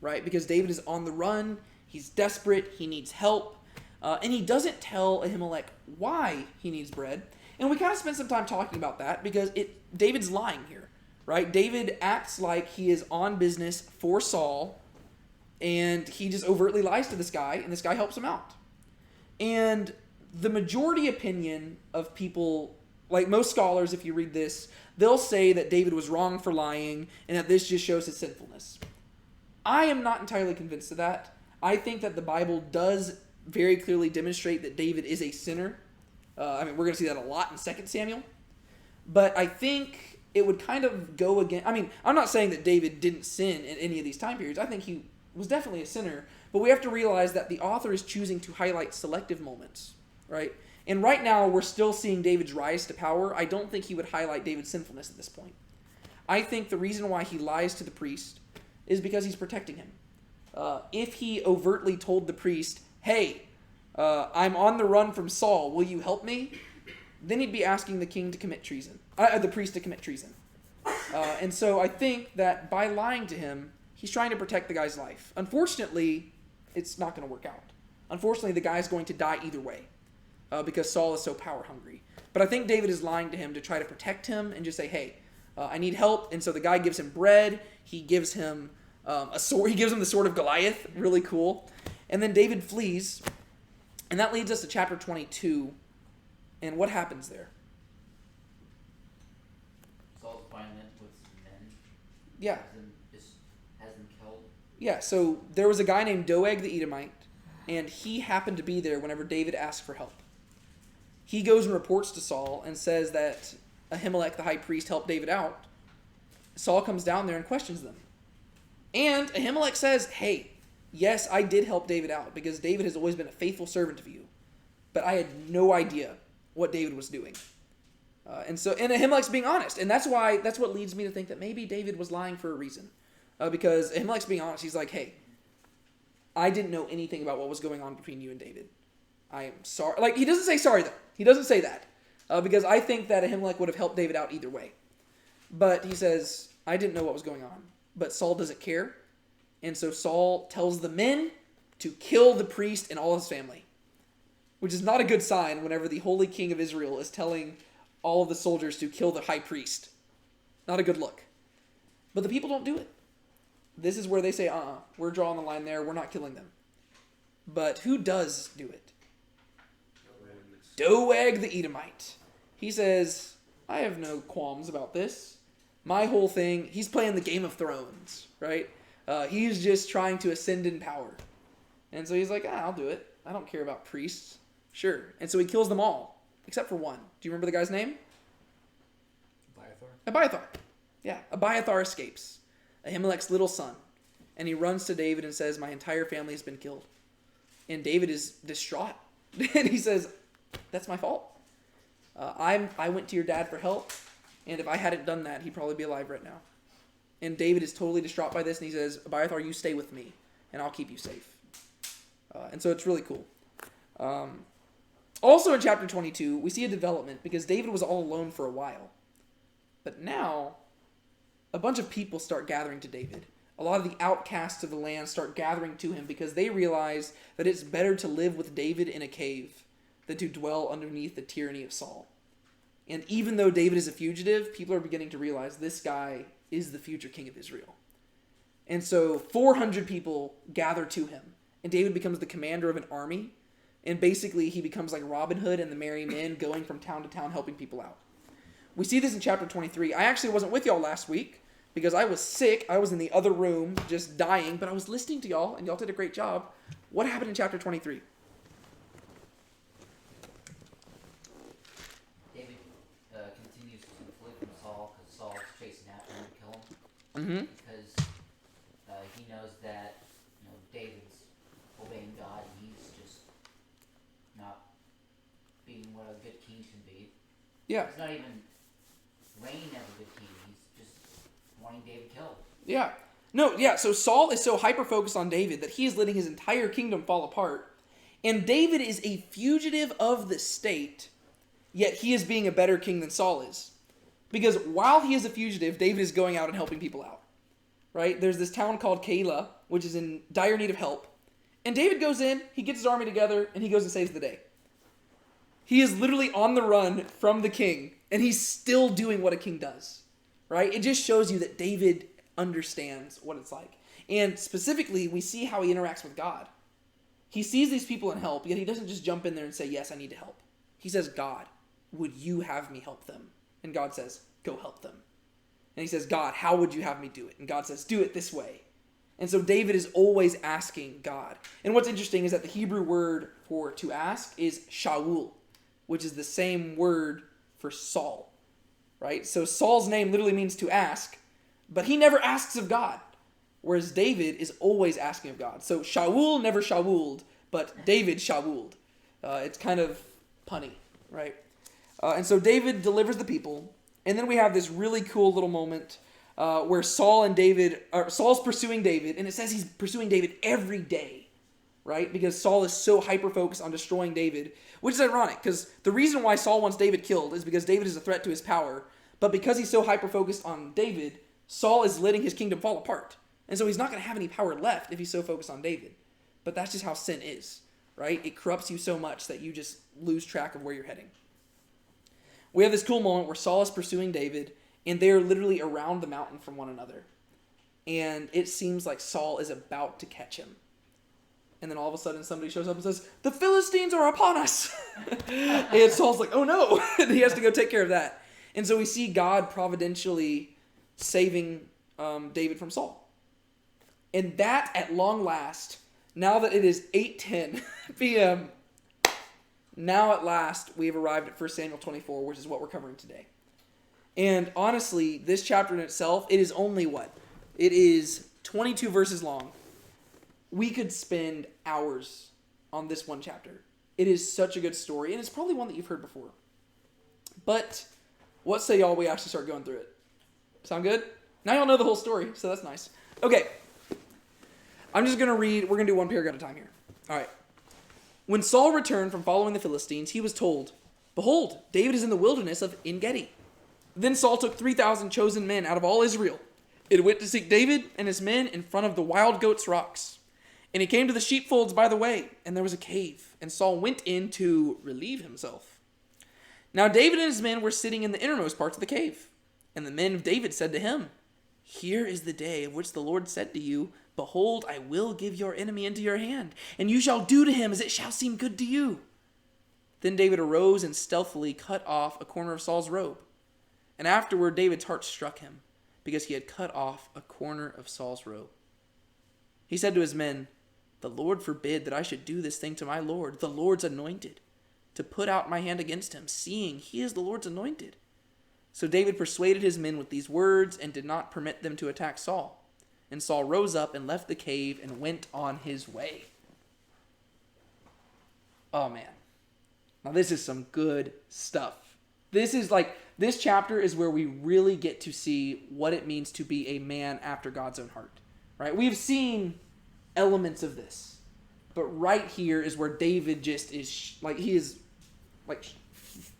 Speaker 1: right? Because David is on the run. He's desperate. He needs help. And he doesn't tell Ahimelech why he needs bread. And we kind of spent some time talking about that because David's lying here, right? David acts like he is on business for Saul, and he just overtly lies to this guy, and this guy helps him out. And the majority opinion of people, like most scholars, if you read this, they'll say that David was wrong for lying and that this just shows his sinfulness. I am not entirely convinced of that. I think that the Bible does very clearly demonstrate that David is a sinner. We're going to see that a lot in 2 Samuel. But I think it would kind of go again. I'm not saying that David didn't sin in any of these time periods. I think he was definitely a sinner. But we have to realize that the author is choosing to highlight selective moments, right? And right now, we're still seeing David's rise to power. I don't think he would highlight David's sinfulness at this point. I think the reason why he lies to the priest is because he's protecting him. If he overtly told the priest, hey, I'm on the run from Saul, will you help me? Then he'd be asking the king to commit treason. The priest to commit treason. And so I think that by lying to him, he's trying to protect the guy's life. Unfortunately, it's not going to work out. Unfortunately, the guy's going to die either way. Because Saul is so power hungry. But I think David is lying to him to try to protect him and just say, hey, I need help. And so the guy gives him bread. He gives him a sword. He gives him the sword of Goliath. Really cool. And then David flees. And that leads us to chapter 22. And what happens there?
Speaker 3: Saul's violent with men.
Speaker 1: Yeah.
Speaker 3: Has them killed.
Speaker 1: Yeah, so there was a guy named Doeg the Edomite. And he happened to be there whenever David asked for help. He goes and reports to Saul and says that Ahimelech, the high priest, helped David out. Saul comes down there and questions them. And Ahimelech says, hey, yes, I did help David out because David has always been a faithful servant of you. But I had no idea what David was doing. And Ahimelech's being honest. And that's what leads me to think that maybe David was lying for a reason. Because Ahimelech's being honest. He's like, hey, I didn't know anything about what was going on between you and David. I am sorry. Like, he doesn't say sorry, though. He doesn't say that. Because I think that Ahimelech would have helped David out either way. But he says, I didn't know what was going on. But Saul doesn't care. And so Saul tells the men to kill the priest and all his family. Which is not a good sign whenever the holy king of Israel is telling all of the soldiers to kill the high priest. Not a good look. But the people don't do it. This is where they say, we're drawing the line there. We're not killing them. But who does do it? Doeg the Edomite. He says, I have no qualms about this. My whole thing, he's playing the Game of Thrones, right? He's just trying to ascend in power. And so he's like, I'll do it. I don't care about priests. Sure. And so he kills them all, except for one. Do you remember the guy's name? Abiathar. Yeah, Abiathar escapes. Ahimelech's little son. And he runs to David and says, my entire family has been killed. And David is distraught. And he says, that's my fault. I went to your dad for help. And if I hadn't done that, he'd probably be alive right now. And David is totally distraught by this. And he says, Abiathar, you stay with me. And I'll keep you safe. And so it's really cool. Also in chapter 22, we see a development because David was all alone for a while. But now, a bunch of people start gathering to David. A lot of the outcasts of the land start gathering to him because they realize that it's better to live with David in a cave than to dwell underneath the tyranny of Saul. And even though David is a fugitive, people are beginning to realize this guy is the future king of Israel. And so 400 people gather to him. And David becomes the commander of an army. And basically he becomes like Robin Hood and the Merry Men, going from town to town helping people out. We see this in chapter 23. I actually wasn't with y'all last week because I was sick. I was in the other room just dying. But I was listening to y'all and y'all did a great job. What happened in chapter 23?
Speaker 3: Continues to flee from Saul because Saul's chasing after him to kill him.
Speaker 1: Mm-hmm.
Speaker 3: Because he knows that David's obeying God and he's just not being what a good king should be.
Speaker 1: Yeah.
Speaker 3: He's not even reigning as a good king. He's just wanting David killed.
Speaker 1: Yeah. No, yeah, so Saul is so hyper-focused on David that he is letting his entire kingdom fall apart. And David is a fugitive of the state, yet he is being a better king than Saul is. Because while he is a fugitive, David is going out and helping people out. Right? There's this town called Keilah, which is in dire need of help. And David goes in, he gets his army together, and he goes and saves the day. He is literally on the run from the king, and he's still doing what a king does. Right? It just shows you that David understands what it's like. And specifically, we see how he interacts with God. He sees these people in help, yet he doesn't just jump in there and say, yes, I need to help. He says, God, would you have me help them? And God says, go help them. And he says, God, how would you have me do it? And God says, do it this way. And so David is always asking God. And what's interesting is that the Hebrew word for to ask is Shaul, which is the same word for Saul. Right? So Saul's name literally means to ask, but he never asks of God. Whereas David is always asking of God. So Shaul never Shauled, but David Shauled. It's kind of punny, right? And so David delivers the people. And then we have this really cool little moment where Saul's pursuing David. And it says he's pursuing David every day, right? Because Saul is so hyper-focused on destroying David. Which is ironic, because the reason why Saul wants David killed is because David is a threat to his power. But because he's so hyper-focused on David, Saul is letting his kingdom fall apart. And so he's not going to have any power left if he's so focused on David. But that's just how sin is, right? It corrupts you so much that you just lose track of where you're heading. We have this cool moment where Saul is pursuing David, and they're literally around the mountain from one another. And it seems like Saul is about to catch him. And then all of a sudden somebody shows up and says, the Philistines are upon us! And Saul's like, oh no! And he has to go take care of that. And so we see God providentially saving David from Saul. And that, at long last, now that it is 8:10 p.m., now at last we have arrived at 1 Samuel 24, which is what we're covering today. And honestly, this chapter in itself, it is only what? It is 22 verses long. We could spend hours on this one chapter. It is such a good story, and it's probably one that you've heard before. But what say y'all we actually start going through it? Sound good? Now y'all know the whole story, so that's nice. Okay. I'm just going to read. We're going to do one paragraph at a time here. All right. When Saul returned from following the Philistines, he was told, behold, David is in the wilderness of En-Gedi. Then Saul took 3,000 chosen men out of all Israel and went to seek David and his men in front of the wild goats' rocks. And he came to the sheepfolds by the way, and there was a cave, and Saul went in to relieve himself. Now David and his men were sitting in the innermost parts of the cave. And the men of David said to him, here is the day of which the Lord said to you, behold, I will give your enemy into your hand, and you shall do to him as it shall seem good to you. Then David arose and stealthily cut off a corner of Saul's robe. And afterward David's heart struck him, because he had cut off a corner of Saul's robe. He said to his men, the Lord forbid that I should do this thing to my Lord, the Lord's anointed, to put out my hand against him, seeing he is the Lord's anointed. So David persuaded his men with these words and did not permit them to attack Saul. And Saul rose up and left the cave and went on his way. Oh man. Now this is some good stuff. This chapter is where we really get to see what it means to be a man after God's own heart. Right? We've seen elements of this. But right here is where David just is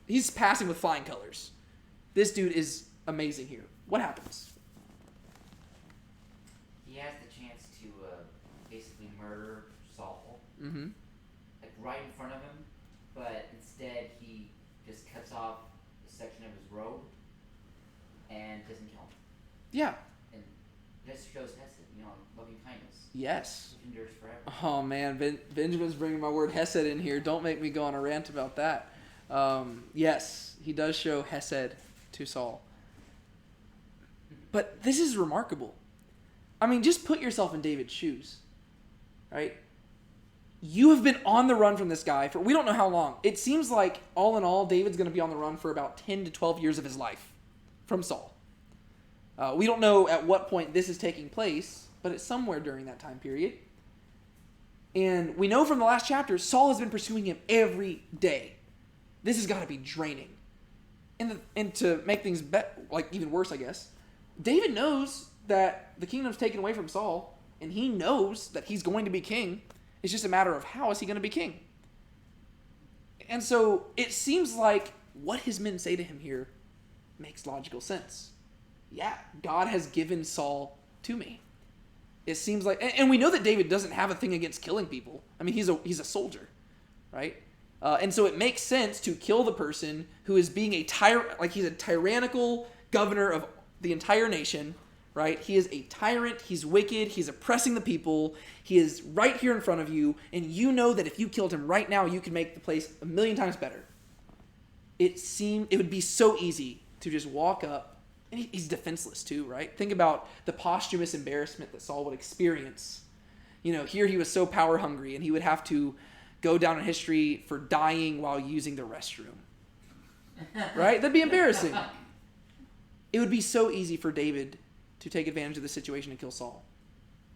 Speaker 1: he's passing with flying colors. This dude is amazing here. What happens?
Speaker 3: He has the chance to basically murder Saul,
Speaker 1: Mm-hmm.
Speaker 3: like right in front of him, but instead he just cuts off a section of his robe and doesn't kill him.
Speaker 1: Yeah.
Speaker 3: And this shows Hesed, loving kindness,
Speaker 1: Yes.
Speaker 3: which endures forever.
Speaker 1: Oh man, Benjamin's bringing my word Hesed in here. Don't make me go on a rant about that. Yes, he does show Hesed to Saul. But this is remarkable. I mean, just put yourself in David's shoes, right? You have been on the run from this guy for we don't know how long. It seems like, all in all, David's going to be on the run for about 10 to 12 years of his life from Saul. We don't know at what point this is taking place, but it's somewhere during that time period. And we know from the last chapter, Saul has been pursuing him every day. This has got to be draining. And to make things even worse, I guess, David knows that the kingdom's taken away from Saul, and he knows that he's going to be king. It's just a matter of how is he going to be king. And so it seems like what his men say to him here makes logical sense. Yeah, God has given Saul to me. It seems like, and we know that David doesn't have a thing against killing people. I mean, he's a soldier, right? And so it makes sense to kill the person who is being he's a tyrannical governor of the entire nation, right? He is a tyrant, he's wicked, he's oppressing the people, he is right here in front of you, and you know that if you killed him right now, you could make the place 1,000,000 times better. It would be so easy to just walk up, and he's defenseless too, right? Think about the posthumous embarrassment that Saul would experience. Here he was so power hungry, and he would have to go down in history for dying while using the restroom. Right? That'd be embarrassing. It would be so easy for David to take advantage of the situation and kill Saul.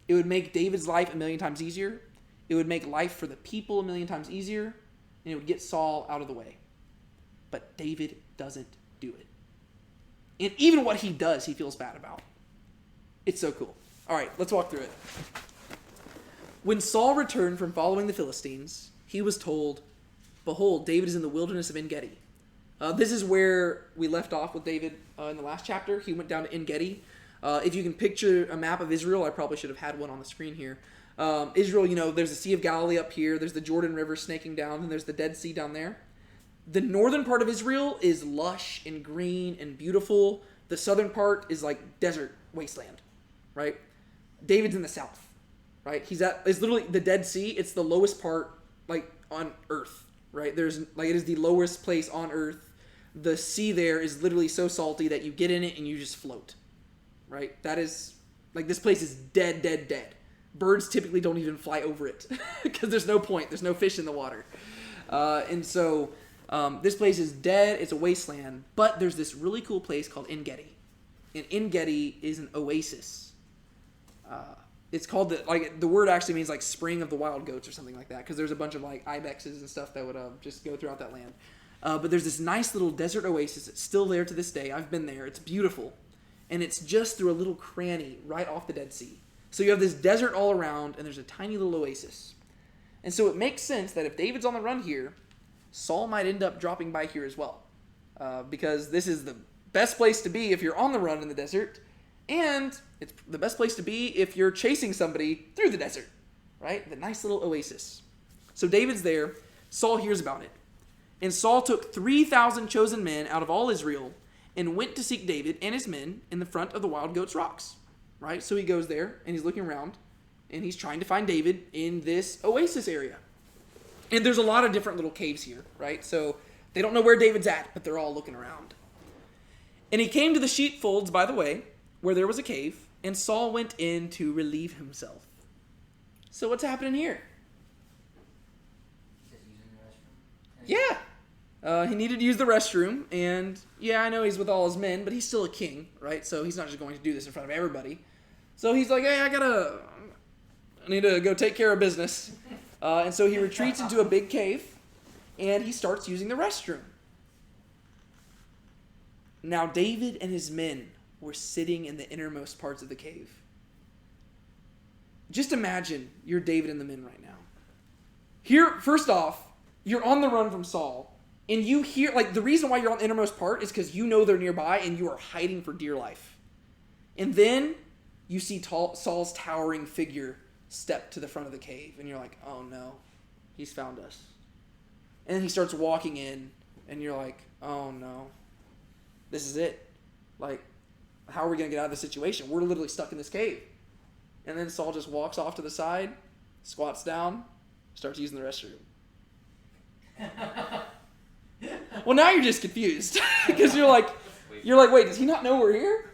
Speaker 1: It would make David's life 1,000,000 times easier. It would make life for the people 1,000,000 times easier. And it would get Saul out of the way. But David doesn't do it. And even what he does, he feels bad about. It's so cool. All right, let's walk through it. When Saul returned from following the Philistines, he was told, "Behold, David is in the wilderness of En-Gedi." This is where we left off with David in the last chapter. He went down to En-Gedi. If you can picture a map of Israel, I probably should have had one on the screen here. Israel, there's the Sea of Galilee up here. There's the Jordan River snaking down, and there's the Dead Sea down there. The northern part of Israel is lush and green and beautiful. The southern part is like desert wasteland, right? David's in the south, right? It's literally the Dead Sea. It's the lowest part, on earth, right? It is the lowest place on earth. The sea there is literally so salty that you get in it and you just float, right? That is, this place is dead, dead, dead. Birds typically don't even fly over it because there's no point. There's no fish in the water. And so this place is dead. It's a wasteland. But there's this really cool place called En-Gedi. And En-Gedi is an oasis. It's called the word actually means spring of the wild goats or something like that, because there's a bunch of ibexes and stuff that would just go throughout that land. But there's this nice little desert oasis. It's still there to this day. I've been there. It's beautiful. And it's just through a little cranny right off the Dead Sea. So you have this desert all around, and there's a tiny little oasis. And so it makes sense that if David's on the run here, Saul might end up dropping by here as well. Because this is the best place to be if you're on the run in the desert. And it's the best place to be if you're chasing somebody through the desert, right? The nice little oasis. So David's there. Saul hears about it. And Saul took 3,000 chosen men out of all Israel and went to seek David and his men in the front of the Wild Goats Rocks, right? So he goes there and he's looking around and he's trying to find David in this oasis area. And there's a lot of different little caves here, right? So they don't know where David's at, but they're all looking around. And he came to the sheepfolds, by the way, where there was a cave, and Saul went in to relieve himself. So what's happening here?
Speaker 3: He's just using the restroom.
Speaker 1: Yeah. He needed to use the restroom, and yeah, I know he's with all his men, but he's still a king, right? So he's not just going to do this in front of everybody. So he's like, hey, I need to go take care of business. And so he retreats into a big cave, and he starts using the restroom. Now David and his men were sitting in the innermost parts of the cave. Just imagine you're David and the men right now. Here, first off, you're on the run from Saul, and you hear, like, the reason why you're on the innermost part is because you know they're nearby and you are hiding for dear life. And then you see Saul's towering figure step to the front of the cave, and you're like, oh no, he's found us. And then he starts walking in, and you're like, oh no, this is it. Like, how are we going to get out of this situation? We're literally stuck in this cave. And then Saul just walks off to the side, squats down, starts using the restroom. Well, now you're just confused because you're like, wait, does he not know we're here?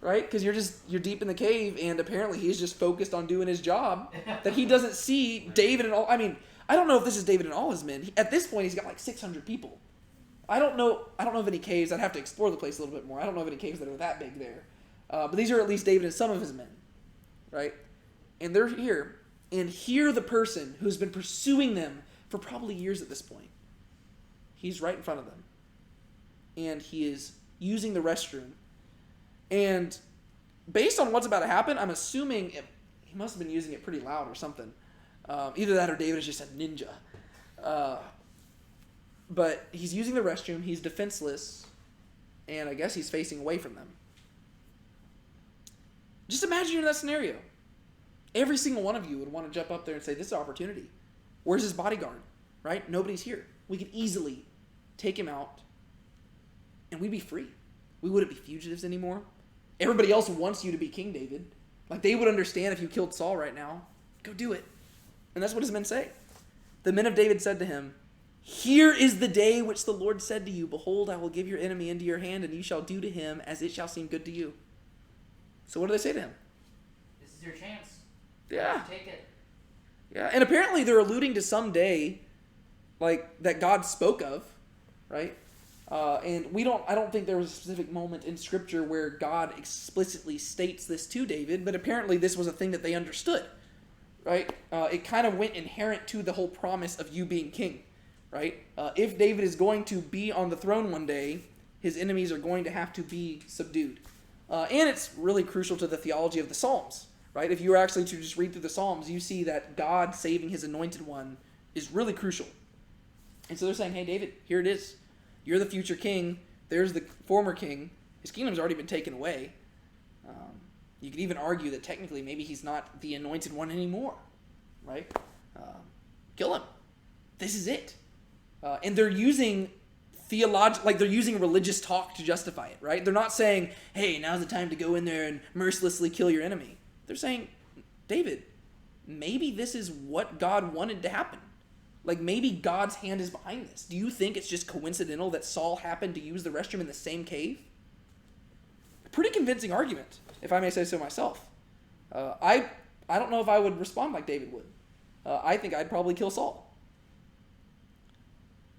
Speaker 1: Right? Because you're deep in the cave, and apparently he's just focused on doing his job that he doesn't see David and all. I mean, I don't know if this is David and all his men. At this point, he's got like 600 people. I don't know of any caves. I'd have to explore the place a little bit more. I don't know of any caves that are that big there. But these are at least David and some of his men, right? And they're here, and here the person who's been pursuing them for probably years at this point. He's right in front of them. And he is using the restroom. And based on what's about to happen, I'm assuming he must have been using it pretty loud or something. Either that or David is just a ninja. But he's using the restroom. He's defenseless. And I guess he's facing away from them. Just imagine you're in that scenario. Every single one of you would want to jump up there and say, this is an opportunity. Where's his bodyguard? Right? Nobody's here. We could easily take him out, and we'd be free. We wouldn't be fugitives anymore. Everybody else wants you to be King David. Like, they would understand if you killed Saul right now. Go do it. And that's what his men say. The men of David said to him, here is the day which the Lord said to you, behold, I will give your enemy into your hand, and you shall do to him as it shall seem good to you. So what do they say to him?
Speaker 3: This is your chance.
Speaker 1: Yeah.
Speaker 3: Take it.
Speaker 1: Yeah, and apparently they're alluding to some day, like, that God spoke of, right? And I don't think there was a specific moment in Scripture where God explicitly states this to David, but apparently this was a thing that they understood, right? It kind of went inherent to the whole promise of you being king, right? If David is going to be on the throne one day, his enemies are going to have to be subdued. And it's really crucial to the theology of the Psalms, right? If you were actually to just read through the Psalms, you see that God saving his anointed one is really crucial. And so they're saying, hey, David, here it is. You're the future king. There's the former king. His kingdom's already been taken away. You could even argue that technically maybe he's not the anointed one anymore, right? Kill him. This is it. And they're using they're using religious talk to justify it, right? They're not saying, hey, now's the time to go in there and mercilessly kill your enemy. They're saying, David, maybe this is what God wanted to happen. Like, maybe God's hand is behind this. Do you think it's just coincidental that Saul happened to use the restroom in the same cave? Pretty convincing argument, if I may say so myself. I don't know if I would respond like David would. I think I'd probably kill Saul.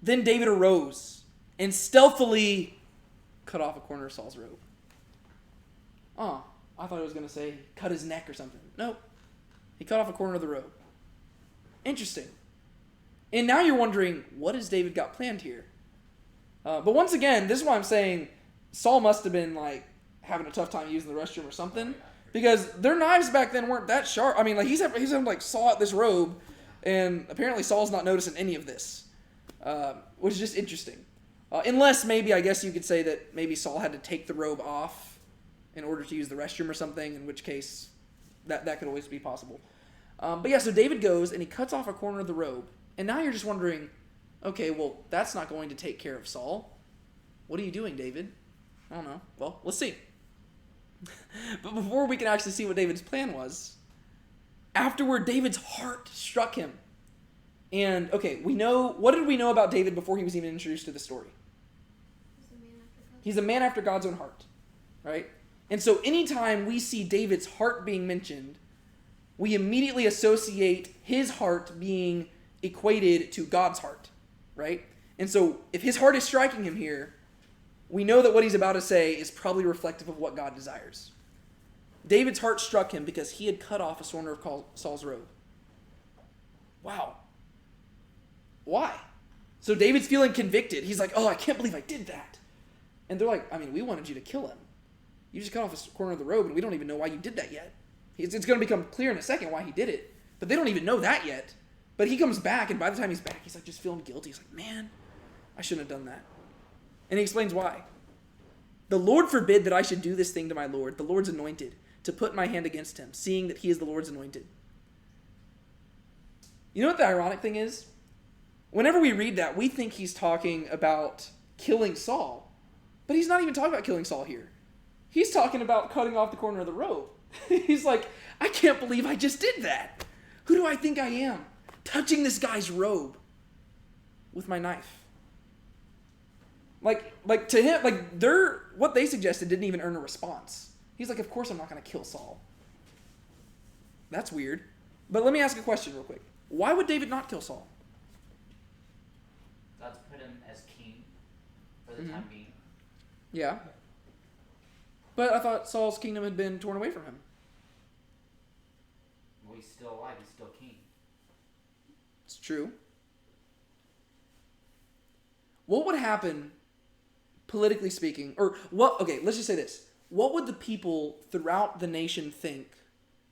Speaker 1: Then David arose and stealthily cut off a corner of Saul's robe. Oh, I thought it was going to say cut his neck or something. Nope. He cut off a corner of the robe. Interesting. And now you're wondering, what has David got planned here? But once again, this is why I'm saying Saul must have been like having a tough time using the restroom or something, because their knives back then weren't that sharp. I mean, like he's having like saw out this robe, and apparently Saul's not noticing any of this, which is just interesting. Unless maybe I guess you could say that maybe Saul had to take the robe off in order to use the restroom or something, in which case that could always be possible. But yeah, so David goes and he cuts off a corner of the robe. And now you're just wondering, okay, well, that's not going to take care of Saul. What are you doing, David? I don't know. Well, let's see. But before we can actually see what David's plan was, afterward, David's heart struck him. And, okay, what did we know about David before he was even introduced to the story? He's a man after God's own heart, right? And so anytime we see David's heart being mentioned, we immediately associate his heart being equated to God's heart, right? And so if his heart is striking him here, we know that what he's about to say is probably reflective of what God desires. David's heart struck him because he had cut off a corner of Saul's robe. Wow. Why? So David's feeling convicted. He's like, oh, I can't believe I did that. And they're like, I mean, we wanted you to kill him. You just cut off a corner of the robe, and we don't even know why you did that yet. It's going to become clear in a second why he did it, but they don't even know that yet. But he comes back, and by the time he's back, he's like just feeling guilty. He's like, man, I shouldn't have done that. And he explains why. The Lord forbid that I should do this thing to my Lord, the Lord's anointed, to put my hand against him, seeing that he is the Lord's anointed. You know what the ironic thing is? Whenever we read that, we think he's talking about killing Saul. But he's not even talking about killing Saul here. He's talking about cutting off the corner of the robe. He's like, I can't believe I just did that. Who do I think I am? Touching this guy's robe with my knife. Like to him, what they suggested didn't even earn a response. He's like, of course I'm not going to kill Saul. That's weird. But let me ask a question real quick. Why would David not kill Saul?
Speaker 3: God's put him as king for the time being.
Speaker 1: Yeah. But I thought Saul's kingdom had been torn away from him.
Speaker 3: Well, he's still alive. He's still king.
Speaker 1: It's true. What would happen, politically speaking, okay, let's just say this. What would the people throughout the nation think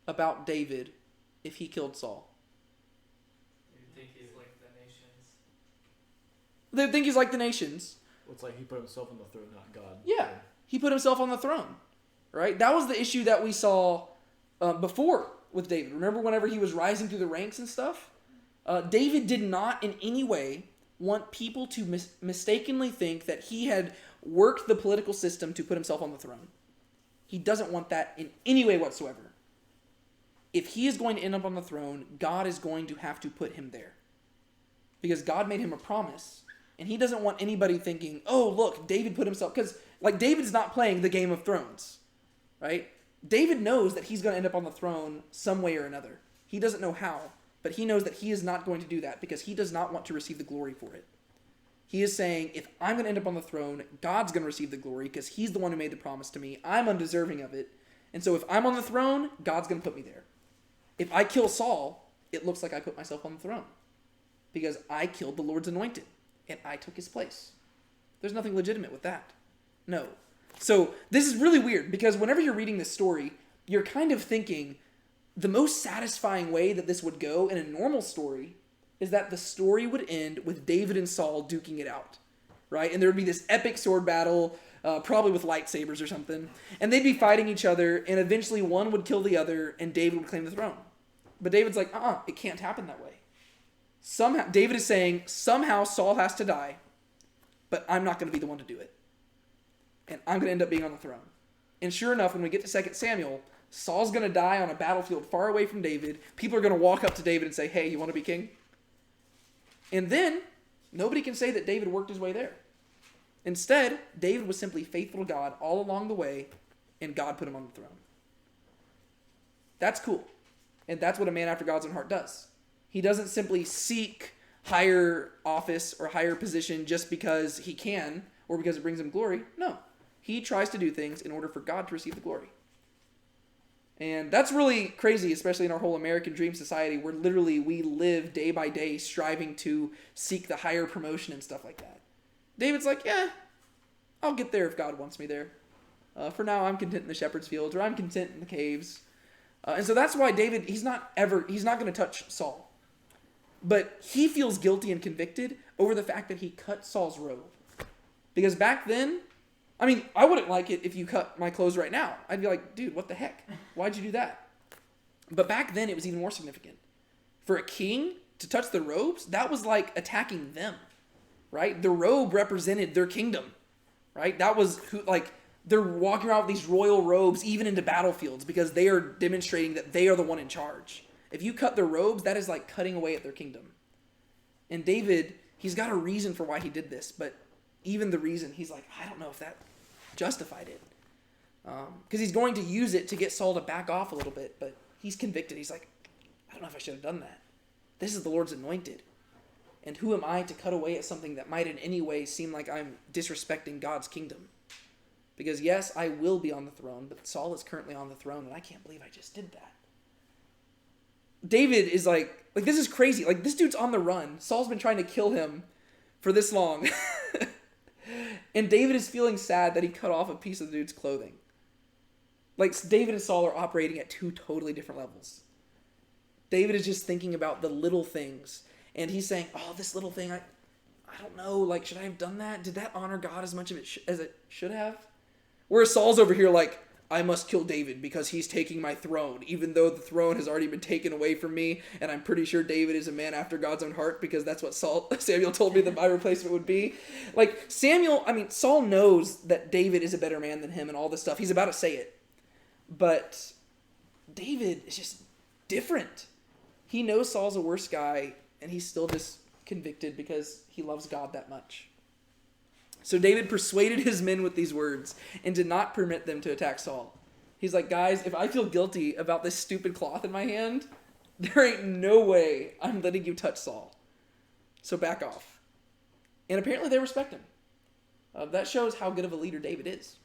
Speaker 1: about David if he killed Saul?
Speaker 2: You'd think he's like the nations.
Speaker 1: They would think he's like the nations.
Speaker 8: Well, it's like he put himself on the throne, not God.
Speaker 1: Yeah, he put himself on the throne, right? That was the issue that we saw before with David. Remember whenever he was rising through the ranks and stuff? David did not in any way want people to mistakenly think that he had worked the political system to put himself on the throne. He doesn't want that in any way whatsoever. If he is going to end up on the throne, God is going to have to put him there. Because God made him a promise. And he doesn't want anybody thinking, oh, look, David put himself... Because, David's not playing the Game of Thrones, right? David knows that he's going to end up on the throne some way or another. He doesn't know how, but he knows that he is not going to do that because he does not want to receive the glory for it. He is saying, if I'm going to end up on the throne, God's going to receive the glory because he's the one who made the promise to me. I'm undeserving of it. And so if I'm on the throne, God's going to put me there. If I kill Saul, it looks like I put myself on the throne because I killed the Lord's anointed and I took his place. There's nothing legitimate with that. No. So this is really weird because whenever you're reading this story, you're kind of thinking the most satisfying way that this would go in a normal story is that the story would end with David and Saul duking it out, right? And there would be this epic sword battle, probably with lightsabers or something, and they'd be fighting each other, and eventually one would kill the other, and David would claim the throne. But David's like, it can't happen that way. Somehow, David is saying, somehow Saul has to die, but I'm not going to be the one to do it. And I'm going to end up being on the throne. And sure enough, when we get to 2 Samuel, Saul's going to die on a battlefield far away from David. People are going to walk up to David and say, hey, you want to be king? And then, nobody can say that David worked his way there. Instead, David was simply faithful to God all along the way, and God put him on the throne. That's cool. And that's what a man after God's own heart does. He doesn't simply seek higher office or higher position just because he can or because it brings him glory. No. He tries to do things in order for God to receive the glory. And that's really crazy, especially in our whole American dream society where literally we live day by day striving to seek the higher promotion and stuff like that. David's like, yeah, I'll get there if God wants me there. For now, I'm content in the shepherd's fields, or I'm content in the caves. And so that's why David, he's not going to touch Saul. But he feels guilty and convicted over the fact that he cut Saul's robe. Because back then, I wouldn't like it if you cut my clothes right now. I'd be like, dude, what the heck? Why'd you do that? But back then, it was even more significant. For a king to touch the robes, that was like attacking them, right? The robe represented their kingdom, right? That was they're walking around with these royal robes even into battlefields because they are demonstrating that they are the one in charge. If you cut their robes, that is like cutting away at their kingdom. And David, he's got a reason for why he did this, but even the reason, he's like, I don't know if that justified it. Because he's going to use it to get Saul to back off a little bit, but he's convicted. He's like, I don't know if I should have done that. This is the Lord's anointed. And who am I to cut away at something that might in any way seem like I'm disrespecting God's kingdom? Because yes, I will be on the throne, but Saul is currently on the throne, and I can't believe I just did that. David is like this is crazy. Like, this dude's on the run. Saul's been trying to kill him for this long. And David is feeling sad that he cut off a piece of the dude's clothing. Like, David and Saul are operating at two totally different levels. David is just thinking about the little things. And he's saying, oh, this little thing, I don't know, like, should I have done that? Did that honor God as much of it as it should have? Whereas Saul's over here like, I must kill David because he's taking my throne, even though the throne has already been taken away from me, and I'm pretty sure David is a man after God's own heart because that's what Samuel told me that my replacement would be. Like, Saul knows that David is a better man than him and all this stuff. He's about to say it. But David is just different. He knows Saul's a worse guy, and he's still just convicted because he loves God that much. So David persuaded his men with these words and did not permit them to attack Saul. He's like, guys, if I feel guilty about this stupid cloth in my hand, there ain't no way I'm letting you touch Saul. So back off. And apparently they respect him. That shows how good of a leader David is.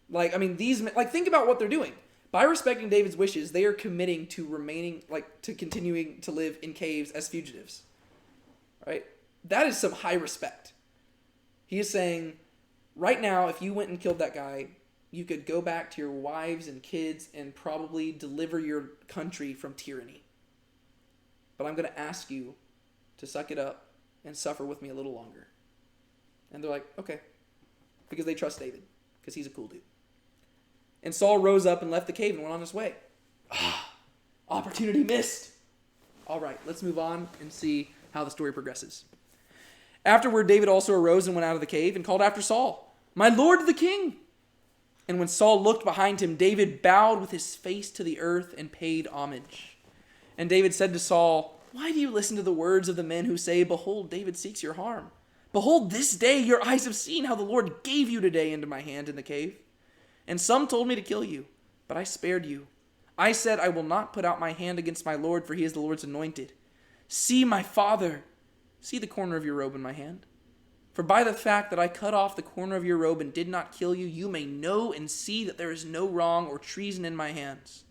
Speaker 1: Like, I mean, these men, like, think about what they're doing. By respecting David's wishes, they are committing to to continuing to live in caves as fugitives. Right? That is some high respect. He is saying, right now, if you went and killed that guy, you could go back to your wives and kids and probably deliver your country from tyranny. But I'm going to ask you to suck it up and suffer with me a little longer. And they're like, okay. Because they trust David. Because he's a cool dude. And Saul rose up and left the cave and went on his way. Opportunity missed. All right, let's move on and see how the story progresses. Afterward, David also arose and went out of the cave and called after Saul, "My lord the king!" And when Saul looked behind him, David bowed with his face to the earth and paid homage. And David said to Saul, "Why do you listen to the words of the men who say, 'Behold, David seeks your harm'? Behold, this day your eyes have seen how the Lord gave you today into my hand in the cave. And some told me to kill you, but I spared you. I said, I will not put out my hand against my Lord, for he is the Lord's anointed. See, my father, see the corner of your robe in my hand. For by the fact that I cut off the corner of your robe and did not kill you, you may know and see that there is no wrong or treason in my hands.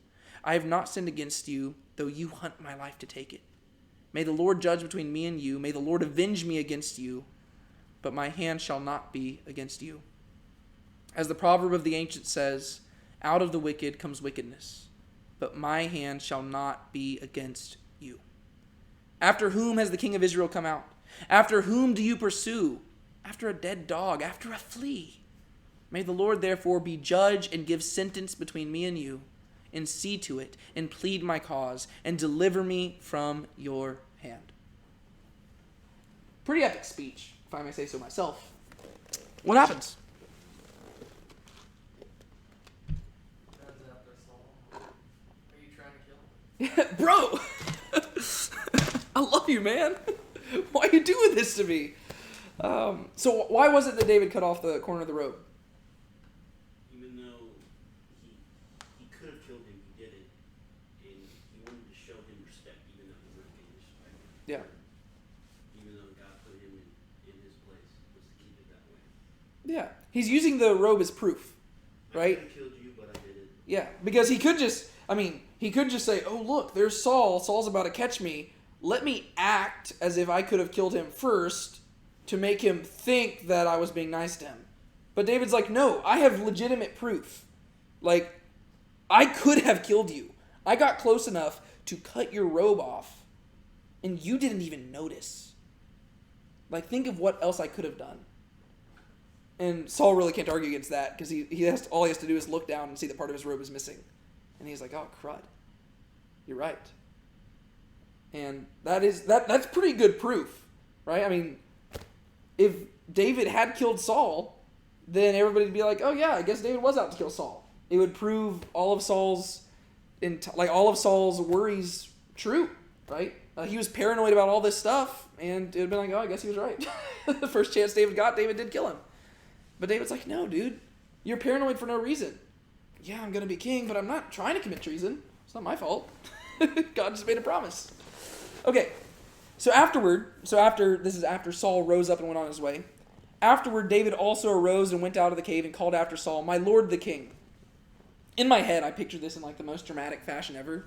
Speaker 1: I have not sinned against you, though you hunt my life to take it. May the Lord judge between me and you. May the Lord avenge me against you, but my hand shall not be against you. As the proverb of the ancient says, out of the wicked comes wickedness, but my hand shall not be against you. After whom has the king of Israel come out? After whom do you pursue? After a dead dog, after a flea. May the Lord therefore be judge and give sentence between me and you, and see to it, and plead my cause, and deliver me from your hand. Pretty epic speech, if I may say so myself. What happens?
Speaker 2: Runs after Saul. Are you trying to kill him?
Speaker 1: Bro! I love you, man. Why are you doing this to me? So why was it that David cut off the corner of the robe?
Speaker 7: Even though he could have killed him, he didn't. And he wanted to show him respect, even though he wasn't getting respect.
Speaker 1: Yeah.
Speaker 7: Even though God put him in his place, was to keep it that way.
Speaker 1: Yeah. He's using the robe as proof, right?
Speaker 7: I could have killed you, but I didn't.
Speaker 1: Yeah, because he could just say, oh, look, there's Saul. Saul's about to catch me. Let me act as if I could have killed him first to make him think that I was being nice to him. But David's like, no, I have legitimate proof. Like, I could have killed you. I got close enough to cut your robe off, and you didn't even notice. Like, think of what else I could have done. And Saul really can't argue against that, because all he has to do is look down and see that part of his robe is missing. And he's like, oh, crud. You're right. And that's pretty good proof, right? I mean, if David had killed Saul, then everybody would be like, oh yeah, I guess David was out to kill Saul. It would prove all of Saul's worries true, right? He was paranoid about all this stuff, and it would be like, oh, I guess he was right. The first chance David got, David did kill him. But David's like, no, dude, you're paranoid for no reason. Yeah, I'm going to be king, but I'm not trying to commit treason. It's not my fault. God just made a promise. Okay, so after Saul rose up and went on his way. Afterward, David also arose and went out of the cave and called after Saul, my lord the king. In my head, I picture this in like the most dramatic fashion ever.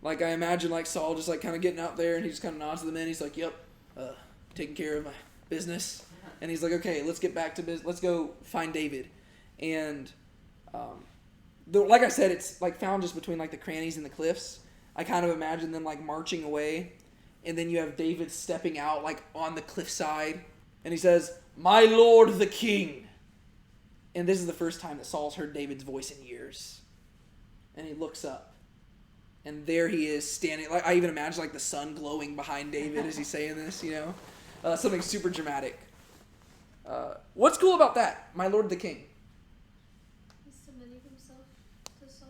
Speaker 1: Like I imagine like Saul just like kind of getting out there and he just kind of nods to the men. He's like, yep, taking care of my business. And he's like, okay, let's get back to business. Let's go find David. And like I said, it's like found just between like the crannies and the cliffs. I kind of imagine them like marching away, and then you have David stepping out like on the cliffside, and he says, "My lord the king." And this is the first time that Saul's heard David's voice in years. And he looks up, and there he is standing. Like I even imagine like the sun glowing behind David as he's saying this, something super dramatic. What's cool about that, my lord the king?
Speaker 4: He's submitting himself to Saul.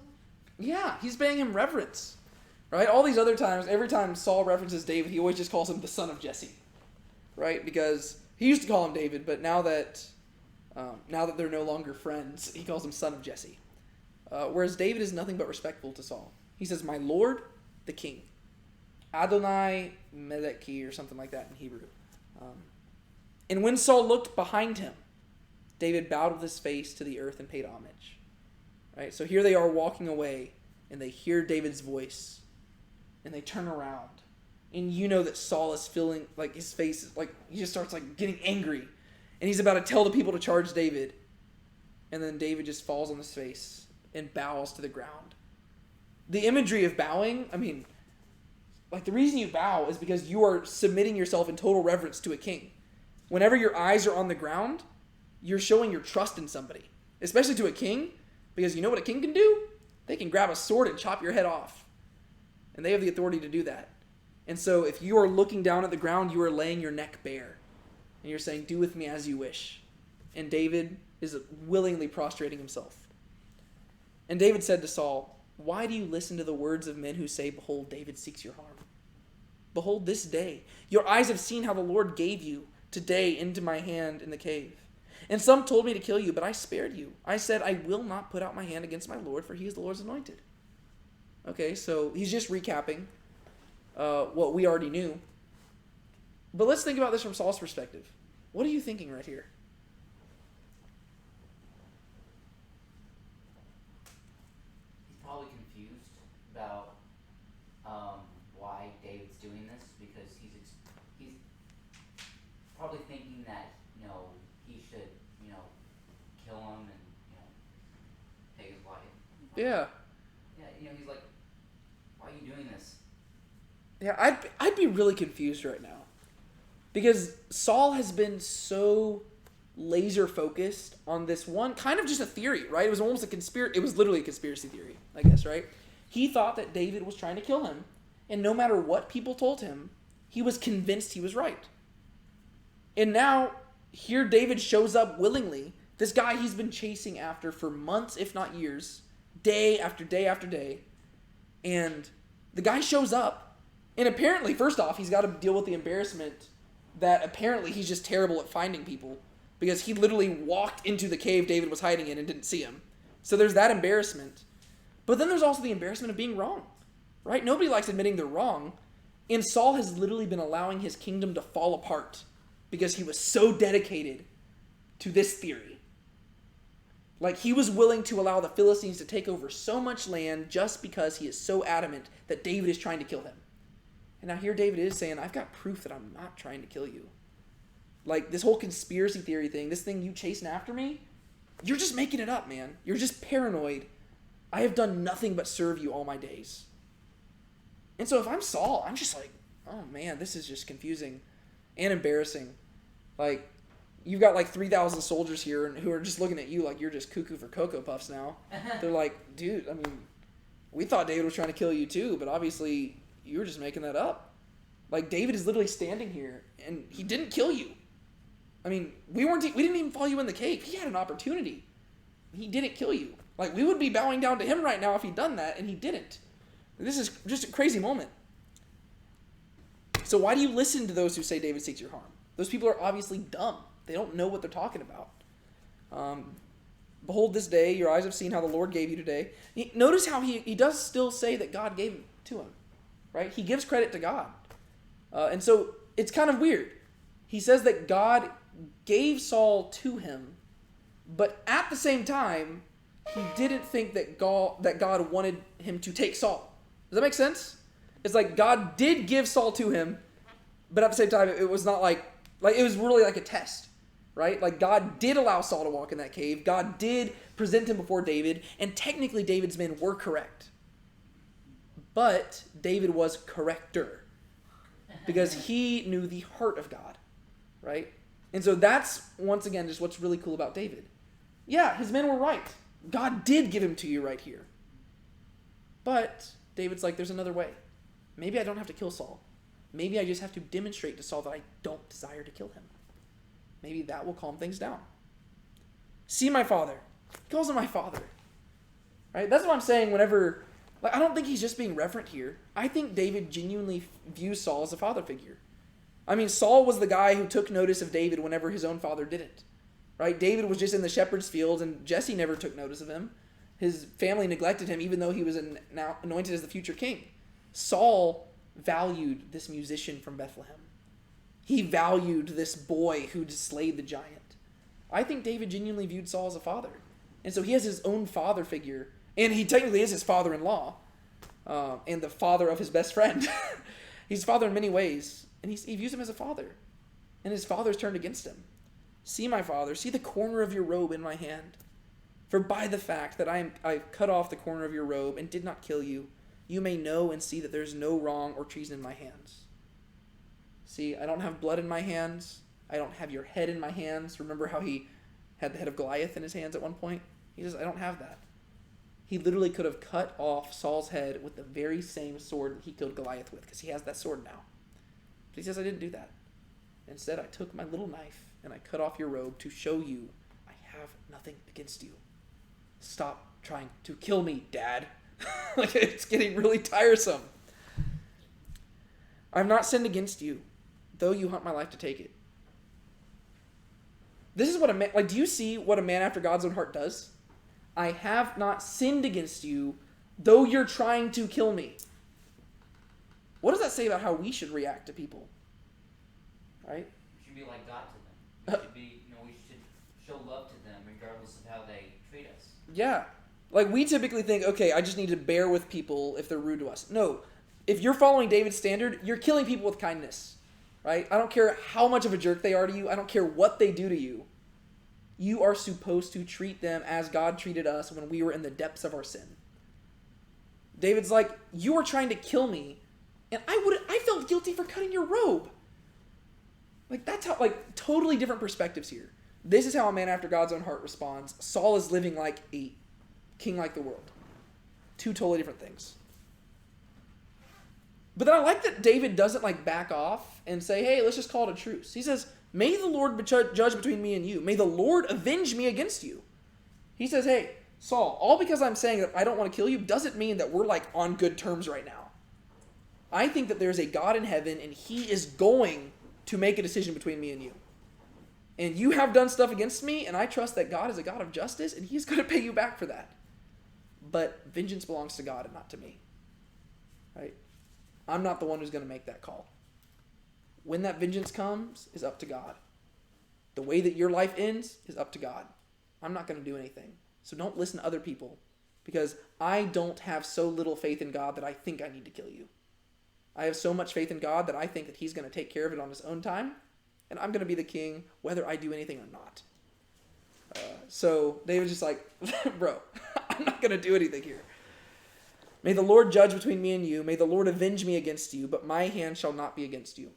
Speaker 1: Yeah, he's paying him reverence, right? All these other times, every time Saul references David, he always just calls him the son of Jesse, right? Because he used to call him David, but now that they're no longer friends, he calls him son of Jesse. Whereas David is nothing but respectful to Saul. He says, "My lord, the king." Adonai Meleki or something like that in Hebrew. And when Saul looked behind him, David bowed with his face to the earth and paid homage. Right? So here they are walking away, and they hear David's voice, and they turn around. And you know that Saul is feeling like his face, like he just starts like getting angry. And he's about to tell the people to charge David. And then David just falls on his face and bows to the ground. The imagery of bowing, like the reason you bow is because you are submitting yourself in total reverence to a king. Whenever your eyes are on the ground, you're showing your trust in somebody, especially to a king, because you know what a king can do? They can grab a sword and chop your head off. And they have the authority to do that. And so if you are looking down at the ground, you are laying your neck bare. And you're saying, "Do with me as you wish." And David is willingly prostrating himself. And David said to Saul, "Why do you listen to the words of men who say, 'Behold, David seeks your harm'? Behold, this day your eyes have seen how the Lord gave you today into my hand in the cave. And some told me to kill you, but I spared you. I said, 'I will not put out my hand against my Lord, for he is the Lord's anointed.'" Okay, so he's just recapping what we already knew. But let's think about this from Saul's perspective. What are you thinking right here?
Speaker 3: He's probably confused about why David's doing this, because he's probably thinking that he should kill him and take his life.
Speaker 1: Yeah.
Speaker 3: Yeah, he's like, "Why are you doing this?"
Speaker 1: Yeah, I'd be really confused right now. Because Saul has been so laser focused on this one, kind of just a theory, right? It was almost it was literally a conspiracy theory, I guess, right? He thought that David was trying to kill him, and no matter what people told him, he was convinced he was right. And now, here David shows up willingly. This guy he's been chasing after for months, if not years, day after day after day. And the guy shows up, and apparently, first off, he's got to deal with the embarrassment that apparently he's just terrible at finding people, because he literally walked into the cave David was hiding in and didn't see him. So there's that embarrassment. But then there's also the embarrassment of being wrong, right? Nobody likes admitting they're wrong. And Saul has literally been allowing his kingdom to fall apart because he was so dedicated to this theory. Like, he was willing to allow the Philistines to take over so much land just because he is so adamant that David is trying to kill him. And now here David is saying, "I've got proof that I'm not trying to kill you." Like, this whole conspiracy theory thing, this thing you chasing after me, you're just making it up, man. You're just paranoid. I have done nothing but serve you all my days. And so if I'm Saul, I'm just like, oh man, this is just confusing and embarrassing. Like, you've got like 3,000 soldiers here who are just looking at you like you're just cuckoo for Cocoa Puffs now. They're like, "Dude, we thought David was trying to kill you too, but obviously you were just making that up." Like, David is literally standing here, and he didn't kill you. We didn't even follow you in the cave. He had an opportunity. He didn't kill you. Like, we would be bowing down to him right now if he'd done that, and he didn't. This is just a crazy moment. So why do you listen to those who say David seeks your harm? Those people are obviously dumb. They don't know what they're talking about. Behold, this day your eyes have seen how the Lord gave you today. Notice how he does still say that God gave it to him. Right? He gives credit to God. And so it's kind of weird. He says that God gave Saul to him, but at the same time, he didn't think that God wanted him to take Saul. Does that make sense? It's like God did give Saul to him, but at the same time, it was not like it was really like a test, right? Like, God did allow Saul to walk in that cave. God did present him before David, and technically David's men were correct. But David was corrector because he knew the heart of God, right? And so that's, once again, just what's really cool about David. Yeah, his men were right. God did give him to you right here. But David's like, there's another way. Maybe I don't have to kill Saul. Maybe I just have to demonstrate to Saul that I don't desire to kill him. Maybe that will calm things down. See my father. He calls him my father. Right? That's what I'm saying whenever... I don't think he's just being reverent here. I think David genuinely views Saul as a father figure. I mean, Saul was the guy who took notice of David whenever his own father didn't. Right? David was just in the shepherd's fields, and Jesse never took notice of him. His family neglected him, even though he was now anointed as the future king. Saul valued this musician from Bethlehem. He valued this boy who slayed the giant. I think David genuinely viewed Saul as a father. And so he has his own father figure. And he technically is his father-in-law. And the father of his best friend. He's father in many ways. And he views him as a father. And his father's turned against him. See, my father, see the corner of your robe in my hand. For by the fact that I cut off the corner of your robe and did not kill you, you may know and see that there is no wrong or treason in my hands. See, I don't have blood in my hands. I don't have your head in my hands. Remember how he had the head of Goliath in his hands at one point? He says, I don't have that. He literally could have cut off Saul's head with the very same sword that he killed Goliath with, because he has that sword now. But he says, I didn't do that. Instead, I took my little knife and I cut off your robe to show you I have nothing against you. Stop trying to kill me, Dad. Like, it's getting really tiresome. I've not sinned against you, though you hunt my life to take it. This is what a man, do you see what a man after God's own heart does? I have not sinned against you, though you're trying to kill me. What does that say about how we should react to people? Right?
Speaker 3: We should be like God to them. We should show love to them regardless of how they treat us.
Speaker 1: Yeah. We typically think, okay, I just need to bear with people if they're rude to us. No. If you're following David's standard, you're killing people with kindness. Right? I don't care how much of a jerk they are to you. I don't care what they do to you. You are supposed to treat them as God treated us when we were in the depths of our sin. David's like, you were trying to kill me, and I felt guilty for cutting your robe. That's how, totally different perspectives here. This is how a man after God's own heart responds. Saul is living like a king like the world. Two totally different things. But then I like that David doesn't back off and say, hey, let's just call it a truce. He says, may the Lord judge between me and you. May the Lord avenge me against you. He says, hey, Saul, all because I'm saying that I don't want to kill you doesn't mean that we're on good terms right now. I think that there's a God in heaven and he is going to make a decision between me and you. And you have done stuff against me, and I trust that God is a God of justice, and he's going to pay you back for that. But vengeance belongs to God and not to me. Right? I'm not the one who's going to make that call. When that vengeance comes is up to God. The way that your life ends is up to God. I'm not going to do anything. So don't listen to other people, because I don't have so little faith in God that I think I need to kill you. I have so much faith in God that I think that he's going to take care of it on his own time, and I'm going to be the king whether I do anything or not. So David's just like, bro, I'm not going to do anything here. May the Lord judge between me and you. May the Lord avenge me against you, but my hand shall not be against you.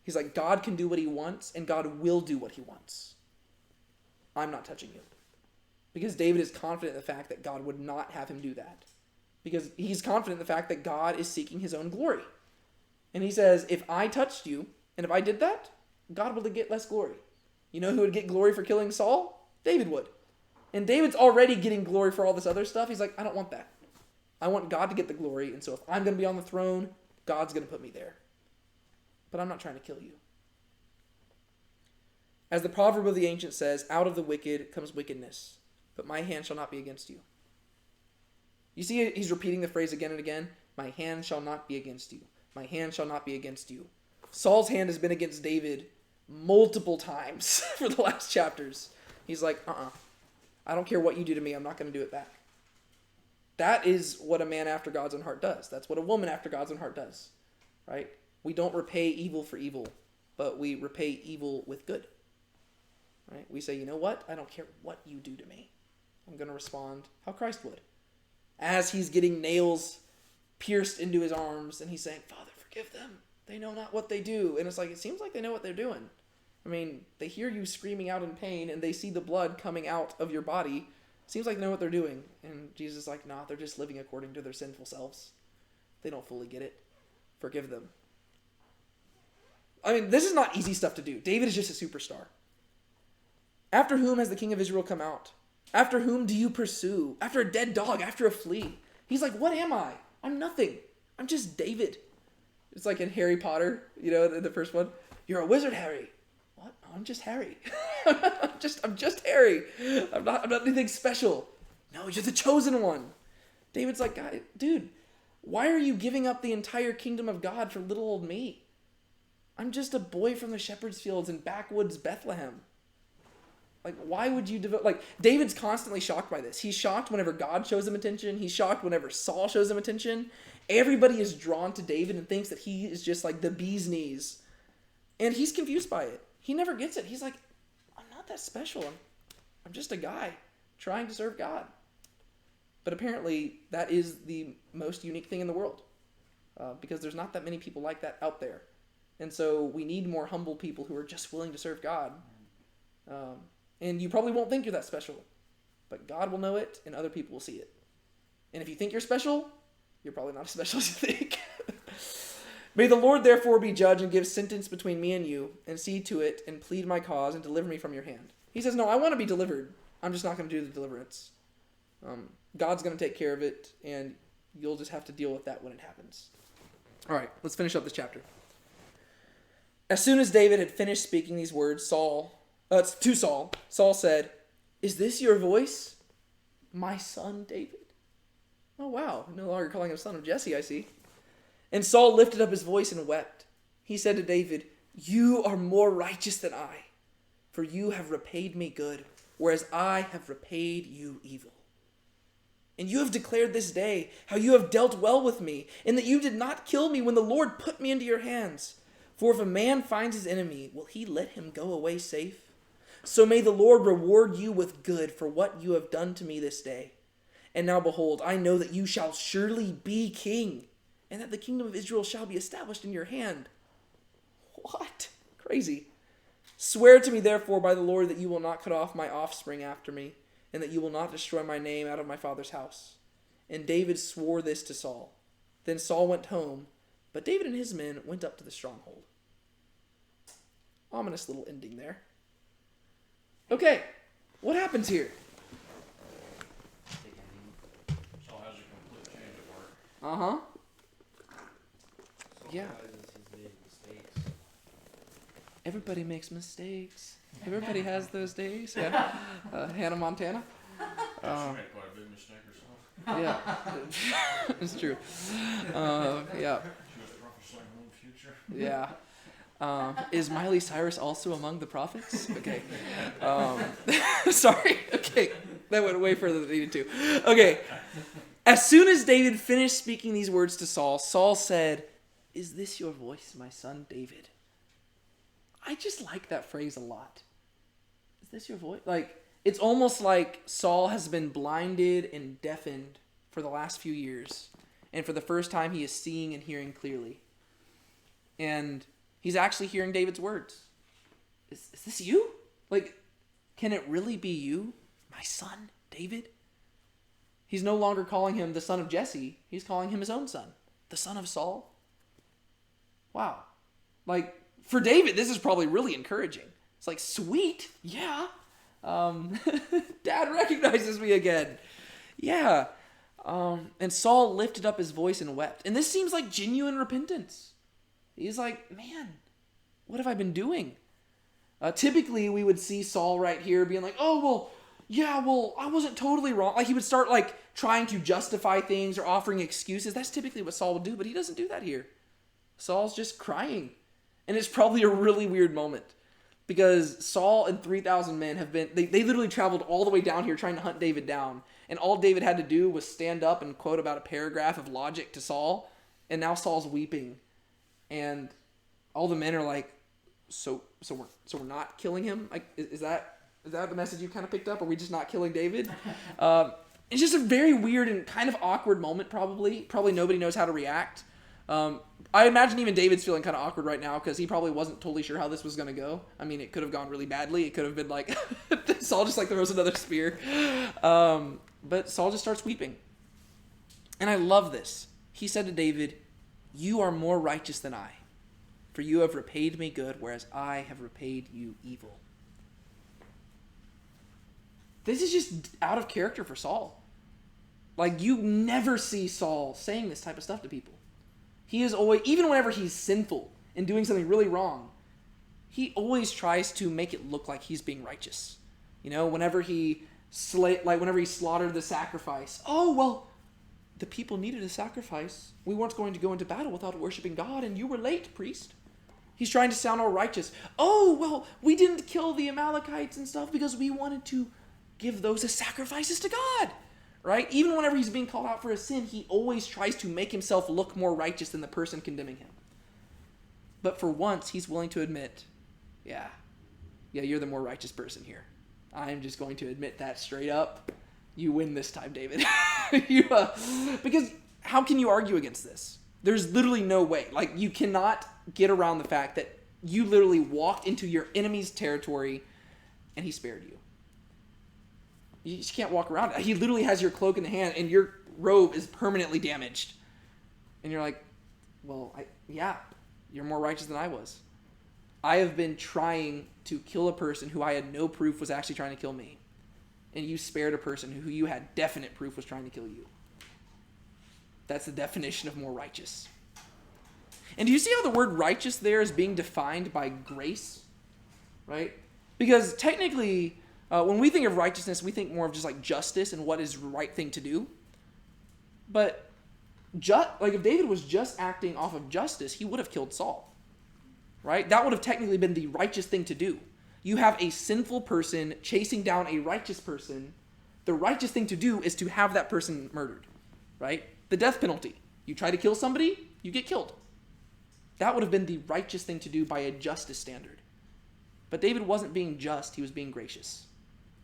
Speaker 1: He's like, God can do what he wants, and God will do what he wants. I'm not touching you. Because David is confident in the fact that God would not have him do that. Because he's confident in the fact that God is seeking his own glory. And he says, if I touched you, and if I did that, God would get less glory. You know who would get glory for killing Saul? David would. And David's already getting glory for all this other stuff. He's like, I don't want that. I want God to get the glory, and so if I'm going to be on the throne, God's going to put me there. But I'm not trying to kill you. As the proverb of the ancient says, out of the wicked comes wickedness, but my hand shall not be against you. You see, he's repeating the phrase again and again. My hand shall not be against you. My hand shall not be against you. Saul's hand has been against David multiple times for the last chapters. He's like, I don't care what you do to me. I'm not going to do it back. That is what a man after God's own heart does. That's what a woman after God's own heart does. Right? We don't repay evil for evil, but we repay evil with good. Right? We say, you know what? I don't care what you do to me. I'm going to respond how Christ would. As he's getting nails pierced into his arms, and he's saying, Father, forgive them. They know not what they do. And it's like, it seems like they know what they're doing. I mean, they hear you screaming out in pain, and they see the blood coming out of your body. Seems like they know what they're doing. And Jesus is like, nah, they're just living according to their sinful selves. They don't fully get it. Forgive them. I mean, this is not easy stuff to do. David is just a superstar. After whom has the king of Israel come out? After whom do you pursue? After a dead dog, after a flea. He's like, what am I? I'm nothing. I'm just David. It's like in Harry Potter, the first one. You're a wizard, Harry. What? I'm just Harry. I'm just Harry. I'm not anything special. No, you're the chosen one. David's like, God, dude, why are you giving up the entire kingdom of God for little old me? I'm just a boy from the shepherd's fields in backwoods Bethlehem. Like, why would you devote... Like, David's constantly shocked by this. He's shocked whenever God shows him attention. He's shocked whenever Saul shows him attention. Everybody is drawn to David and thinks that he is just like the bee's knees. And he's confused by it. He never gets it. He's like, I'm not that special. I'm just a guy trying to serve God. But apparently, that is the most unique thing in the world. Because there's not that many people like that out there. And so we need more humble people who are just willing to serve God. And you probably won't think you're that special. But God will know it, and other people will see it. And if you think you're special, you're probably not as special as you think. May the Lord therefore be judge and give sentence between me and you, and see to it, and plead my cause, and deliver me from your hand. He says, no, I want to be delivered. I'm just not going to do the deliverance. God's going to take care of it, and you'll just have to deal with that when it happens. All right, let's finish up this chapter. As soon as David had finished speaking these words, Saul said, is this your voice, my son David? Oh, wow. No longer calling him son of Jesse, I see. And Saul lifted up his voice and wept. He said to David, you are more righteous than I, for you have repaid me good, whereas I have repaid you evil. And you have declared this day how you have dealt well with me, and that you did not kill me when the Lord put me into your hands. For if a man finds his enemy, will he let him go away safe? So may the Lord reward you with good for what you have done to me this day. And now behold, I know that you shall surely be king, and that the kingdom of Israel shall be established in your hand. What? Crazy. Swear to me therefore by the Lord that you will not cut off my offspring after me, and that you will not destroy my name out of my father's house. And David swore this to Saul. Then Saul went home, but David and his men went up to the stronghold. Ominous little ending there. Okay, what happens here?
Speaker 6: Saul has a complete change of heart.
Speaker 1: Uh-huh.
Speaker 7: Saul
Speaker 1: Yeah.
Speaker 7: realizes he's made mistakes.
Speaker 1: Everybody makes mistakes. Everybody has those days. Yeah. Hannah Montana.
Speaker 6: She made quite a big mistake herself.
Speaker 1: Yeah. It's true. Yeah.
Speaker 6: She was prophesying her own future.
Speaker 1: Yeah. Is Miley Cyrus also among the prophets? Okay. Sorry. Okay. That went way further than it needed to. Okay. As soon as David finished speaking these words to Saul, Saul said, is this your voice, my son David? I just like that phrase a lot. Is this your voice? Like, it's almost like Saul has been blinded and deafened for the last few years. And for the first time, he is seeing and hearing clearly. And he's actually hearing David's words. Is this you? Like, can it really be you, my son, David? He's no longer calling him the son of Jesse. He's calling him his own son, the son of Saul. Wow. Like, for David, this is probably really encouraging. It's like, sweet, yeah. Dad recognizes me again. Yeah. And Saul lifted up his voice and wept. And this seems like genuine repentance. He's like, man, what have I been doing? Typically, we would see Saul right here being like, oh, well, yeah, well, I wasn't totally wrong. Like, he would start, like, trying to justify things or offering excuses. That's typically what Saul would do, but he doesn't do that here. Saul's just crying. And it's probably a really weird moment. Because Saul and 3,000 men have been... They literally traveled all the way down here trying to hunt David down. And all David had to do was stand up and quote about a paragraph of logic to Saul. And now Saul's weeping. And all the men are like, so we're not killing him? Like, is that the message you kind of picked up? Are we just not killing David? It's just a very weird and kind of awkward moment, probably. Probably nobody knows how to react. I imagine even David's feeling kind of awkward right now because he probably wasn't totally sure how this was going to go. I mean, it could have gone really badly. It could have been like, Saul just like throws another spear. But Saul just starts weeping. And I love this. He said to David, "You are more righteous than I, for you have repaid me good, whereas I have repaid you evil." This is just out of character for Saul. Like, you never see Saul saying this type of stuff to people. He is always, even whenever he's sinful and doing something really wrong, he always tries to make it look like he's being righteous. You know, whenever he slaughtered the sacrifice. Oh, well, the people needed a sacrifice. We weren't going to go into battle without worshiping God, and you were late, priest. He's trying to sound all righteous. Oh, well, we didn't kill the Amalekites and stuff because we wanted to give those as sacrifices to God. Right? Even whenever he's being called out for a sin, he always tries to make himself look more righteous than the person condemning him. But for once, he's willing to admit, yeah, you're the more righteous person here. I'm just going to admit that straight up. You win this time, David. Because how can you argue against this? There's literally no way. Like, you cannot get around the fact that you literally walked into your enemy's territory and he spared you. You just can't walk around. He literally has your cloak in the hand, and your robe is permanently damaged. And you're like, well, you're more righteous than I was. I have been trying to kill a person who I had no proof was actually trying to kill me. And you spared a person who you had definite proof was trying to kill you. That's the definition of more righteous. And do you see how the word righteous there is being defined by grace? Right? Because technically, when we think of righteousness, we think more of just like justice and what is the right thing to do. But if David was just acting off of justice, he would have killed Saul. Right? That would have technically been the righteous thing to do. You have a sinful person chasing down a righteous person. The righteous thing to do is to have that person murdered. Right? The death penalty. You try to kill somebody, you get killed. That would have been the righteous thing to do by a justice standard. But David wasn't being just, he was being gracious.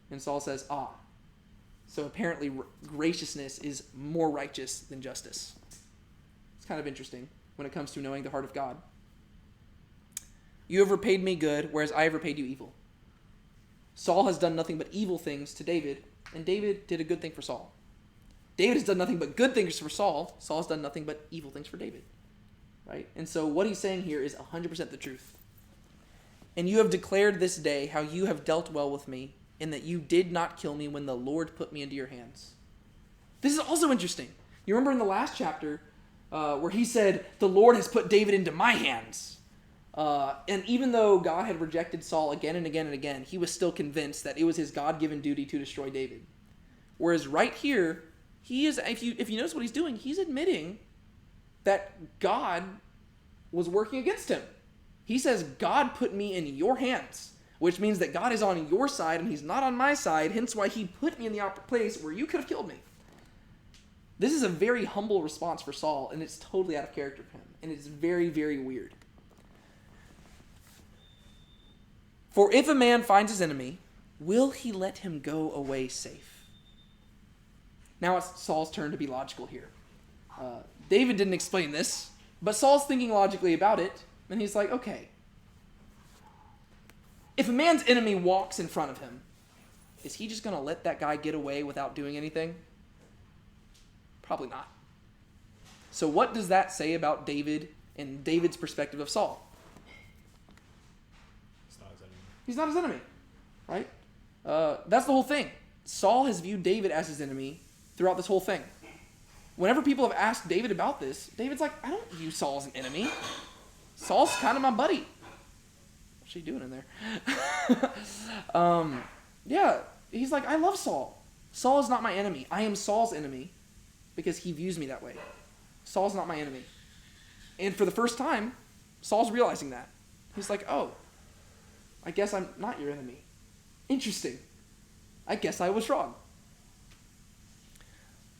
Speaker 1: And Saul says, so apparently graciousness is more righteous than justice. It's kind of interesting when it comes to knowing the heart of God. You have repaid me good, whereas I have repaid you evil. Saul has done nothing but evil things to David, and David did a good thing for Saul. David has done nothing but good things for Saul. Saul's done nothing but evil things for David. Right? And so what he's saying here is 100% the truth. And you have declared this day how you have dealt well with me, and that you did not kill me when the Lord put me into your hands. This is also interesting. You remember in the last chapter where he said, the Lord has put David into my hands. And even though God had rejected Saul again and again and again, he was still convinced that it was his God-given duty to destroy David. Whereas right here, he is, if you notice what he's doing, he's admitting that God was working against him. He says, God put me in your hands, which means that God is on your side and he's not on my side, hence why he put me in the place where you could have killed me. This is a very humble response for Saul, and it's totally out of character for him, and it's very, very weird. For if a man finds his enemy, will he let him go away safe? Now it's Saul's turn to be logical here. David didn't explain this, but Saul's thinking logically about it, and he's like, okay, if a man's enemy walks in front of him, is he just going to let that guy get away without doing anything? Probably not. So what does that say about David and David's perspective of Saul?
Speaker 8: It's not his enemy.
Speaker 1: He's not his enemy, right? That's the whole thing. Saul has viewed David as his enemy throughout this whole thing. Whenever people have asked David about this, David's like, I don't view Saul as an enemy. Saul's kind of my buddy. What's she doing in there? He's like, I love Saul. Saul is not my enemy. I am Saul's enemy because he views me that way. Saul's not my enemy. And for the first time, Saul's realizing that. He's like, oh, I guess I'm not your enemy. Interesting. I guess I was wrong.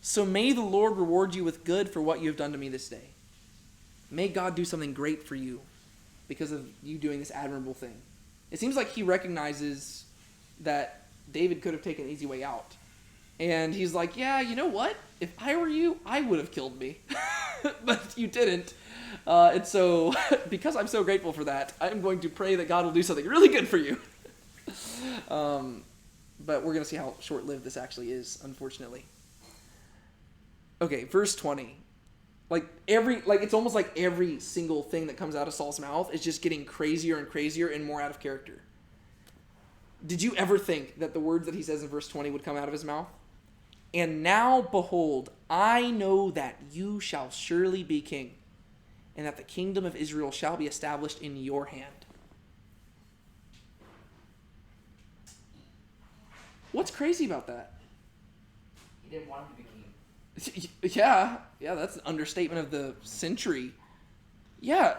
Speaker 1: So may the Lord reward you with good for what you have done to me this day. May God do something great for you because of you doing this admirable thing. It seems like he recognizes that David could have taken an easy way out. And he's like, yeah, you know what? If I were you, I would have killed me. But you didn't. And so, because I'm so grateful for that, I'm going to pray that God will do something really good for you. But we're going to see how short-lived this actually is, unfortunately. Okay, verse 20. It's almost like every single thing that comes out of Saul's mouth is just getting crazier and crazier and more out of character. Did you ever think that the words that he says in verse 20 would come out of his mouth? And now, behold, I know that you shall surely be king, and that the kingdom of Israel shall be established in your hand. What's crazy about that?
Speaker 3: He didn't want him to be king.
Speaker 1: Yeah, that's an understatement of the century. Yeah,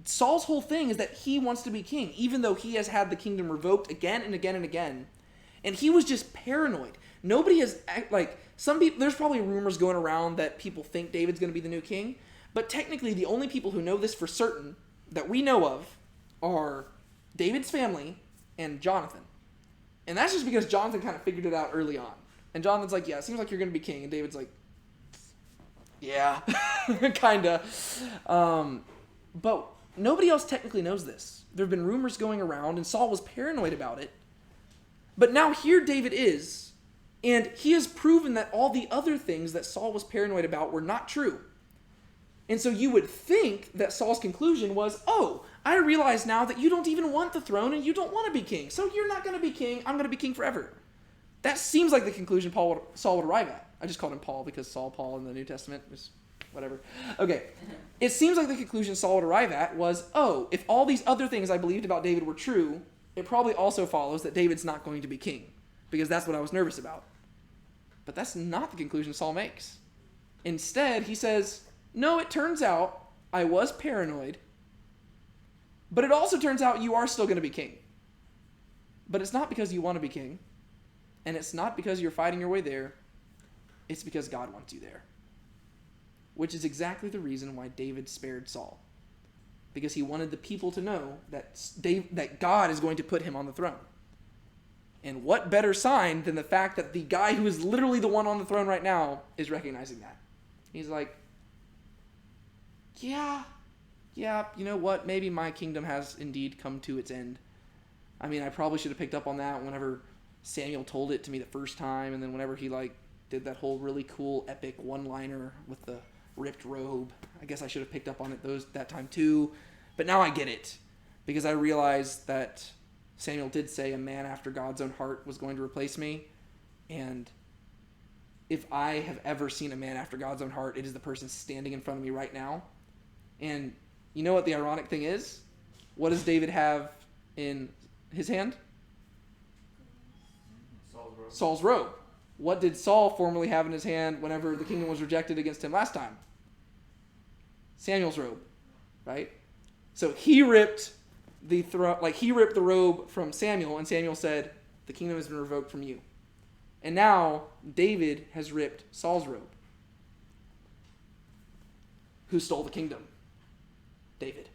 Speaker 1: Saul's whole thing is that he wants to be king, even though he has had the kingdom revoked again and again and again. And he was just paranoid. Nobody has, some people, there's probably rumors going around that people think David's going to be the new king, but technically the only people who know this for certain that we know of are David's family and Jonathan. And that's just because Jonathan kind of figured it out early on. And Jonathan's like, yeah, it seems like you're going to be king. And David's like, yeah, kind of. But nobody else technically knows this. There have been rumors going around, and Saul was paranoid about it. But now here David is, and he has proven that all the other things that Saul was paranoid about were not true. And so you would think that Saul's conclusion was, oh, I realize now that you don't even want the throne and you don't want to be king. So you're not going to be king. I'm going to be king forever. That seems like the conclusion Saul would arrive at. I just called him Paul because Paul in the New Testament was whatever. Okay. It seems like the conclusion Saul would arrive at was, oh, if all these other things I believed about David were true, it probably also follows that David's not going to be king, because that's what I was nervous about. But that's not the conclusion Saul makes. Instead, he says, no, it turns out I was paranoid, but it also turns out you are still going to be king. But it's not because you want to be king, and it's not because you're fighting your way there. It's because God wants you there. Which is exactly the reason why David spared Saul. Because he wanted the people to know that God is going to put him on the throne. And what better sign than the fact that the guy who is literally the one on the throne right now is recognizing that. He's like, yeah, you know what? Maybe my kingdom has indeed come to its end. I mean, I probably should have picked up on that whenever Samuel told it to me the first time, and then whenever he did that whole really cool epic one-liner with the ripped robe. I guess I should have picked up on it that time too. But now I get it, because I realized that Samuel did say a man after God's own heart was going to replace me, and if I have ever seen a man after God's own heart, it is the person standing in front of me right now. And you know what the ironic thing is? What does David have in his hand? Saul's robe. What did Saul formerly have in his hand whenever the kingdom was rejected against him last time? Samuel's robe, right? So he ripped the robe from Samuel, and Samuel said, "The kingdom has been revoked from you." And now David has ripped Saul's robe. Who stole the kingdom? David,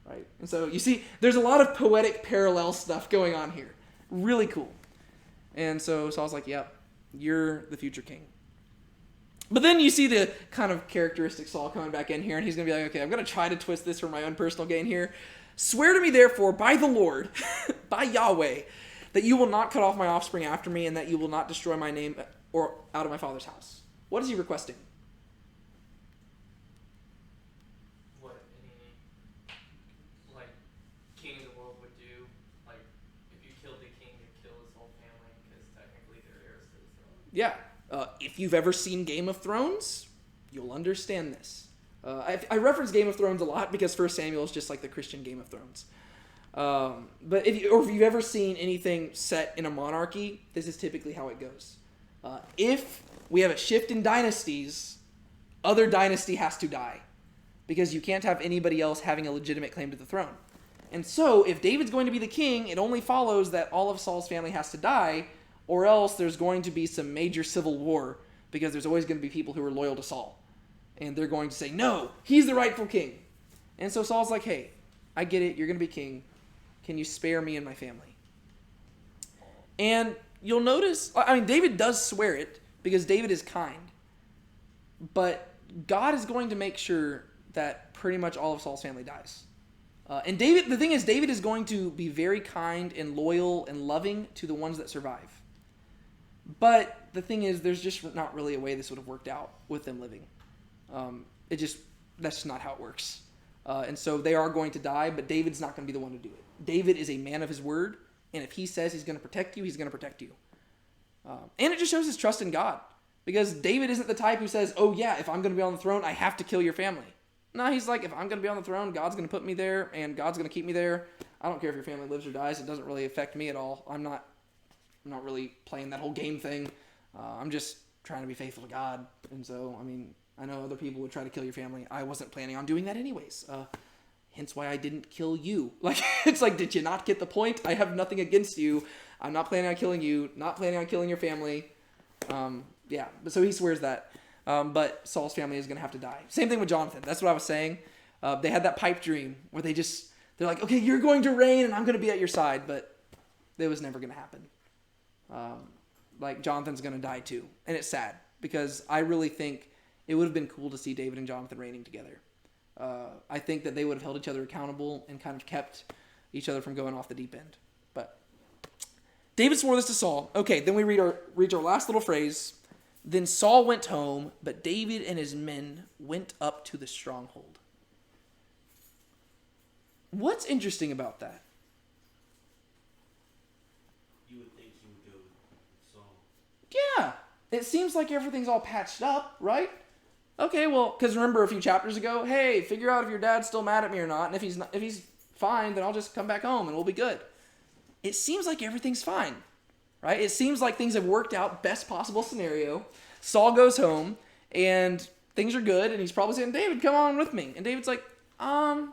Speaker 1: right? And so you see, there's a lot of poetic parallel stuff going on here. Really cool. And so Saul's like, "Yep, you're the future king." But then you see the kind of characteristic Saul coming back in here, and he's going to be like, okay, I'm going to try to twist this for my own personal gain here. "Swear to me, therefore, by the Lord, by Yahweh, that you will not cut off my offspring after me, and that you will not destroy my name or out of my father's house." What is he requesting?
Speaker 2: What any, king of the world would do. If you killed the king, you kill his whole family, because technically they're heirs to the throne.
Speaker 1: Yeah. If you've ever seen Game of Thrones, you'll understand this. I reference Game of Thrones a lot because 1 Samuel is just like the Christian Game of Thrones. But if you've ever seen anything set in a monarchy, this is typically how it goes. If we have a shift in dynasties, other dynasty has to die, because you can't have anybody else having a legitimate claim to the throne. And so, if David's going to be the king, it only follows that all of Saul's family has to die, or else there's going to be some major civil war, because there's always going to be people who are loyal to Saul. And they're going to say, no, he's the rightful king. And so Saul's like, hey, I get it, you're going to be king. Can you spare me and my family? And you'll notice, David does swear it, because David is kind. But God is going to make sure that pretty much all of Saul's family dies. And David, the thing is, David is going to be very kind and loyal and loving to the ones that survive. But the thing is, there's just not really a way this would have worked out with them living. That's just not how it works. And so they are going to die, but David's not going to be the one to do it. David is a man of his word, and if he says he's going to protect you, he's going to protect you. And it just shows his trust in God. Because David isn't the type who says, oh yeah, if I'm going to be on the throne, I have to kill your family. No, he's like, if I'm going to be on the throne, God's going to put me there, and God's going to keep me there. I don't care if your family lives or dies. It doesn't really affect me at all. I'm not really playing that whole game thing. I'm just trying to be faithful to God. And so, I mean, I know other people would try to kill your family. I wasn't planning on doing that anyways. Hence why I didn't kill you. Like, it's like, did you not get the point? I have nothing against you. I'm not planning on killing you. Not planning on killing your family. Yeah, so he swears that. But Saul's family is going to have to die. Same thing with Jonathan. That's what I was saying. They had that pipe dream where they're like, okay, you're going to reign and I'm going to be at your side. But it was never going to happen. Like, Jonathan's going to die too. And it's sad because I really think it would have been cool to see David and Jonathan reigning together. I think that they would have held each other accountable and kind of kept each other from going off the deep end. But David swore this to Saul. Okay, then we read our last little phrase. Then Saul went home, but David and his men went up to the stronghold. What's interesting about that?
Speaker 7: You would think he would go with Saul.
Speaker 1: Yeah, it seems like everything's all patched up, right? Okay, well, because remember a few chapters ago, hey, figure out if your dad's still mad at me or not, and if he's fine, then I'll just come back home and we'll be good. It seems like everything's fine, right? It seems like things have worked out, best possible scenario. Saul goes home, and things are good, and he's probably saying, David, come on with me. And David's like, no,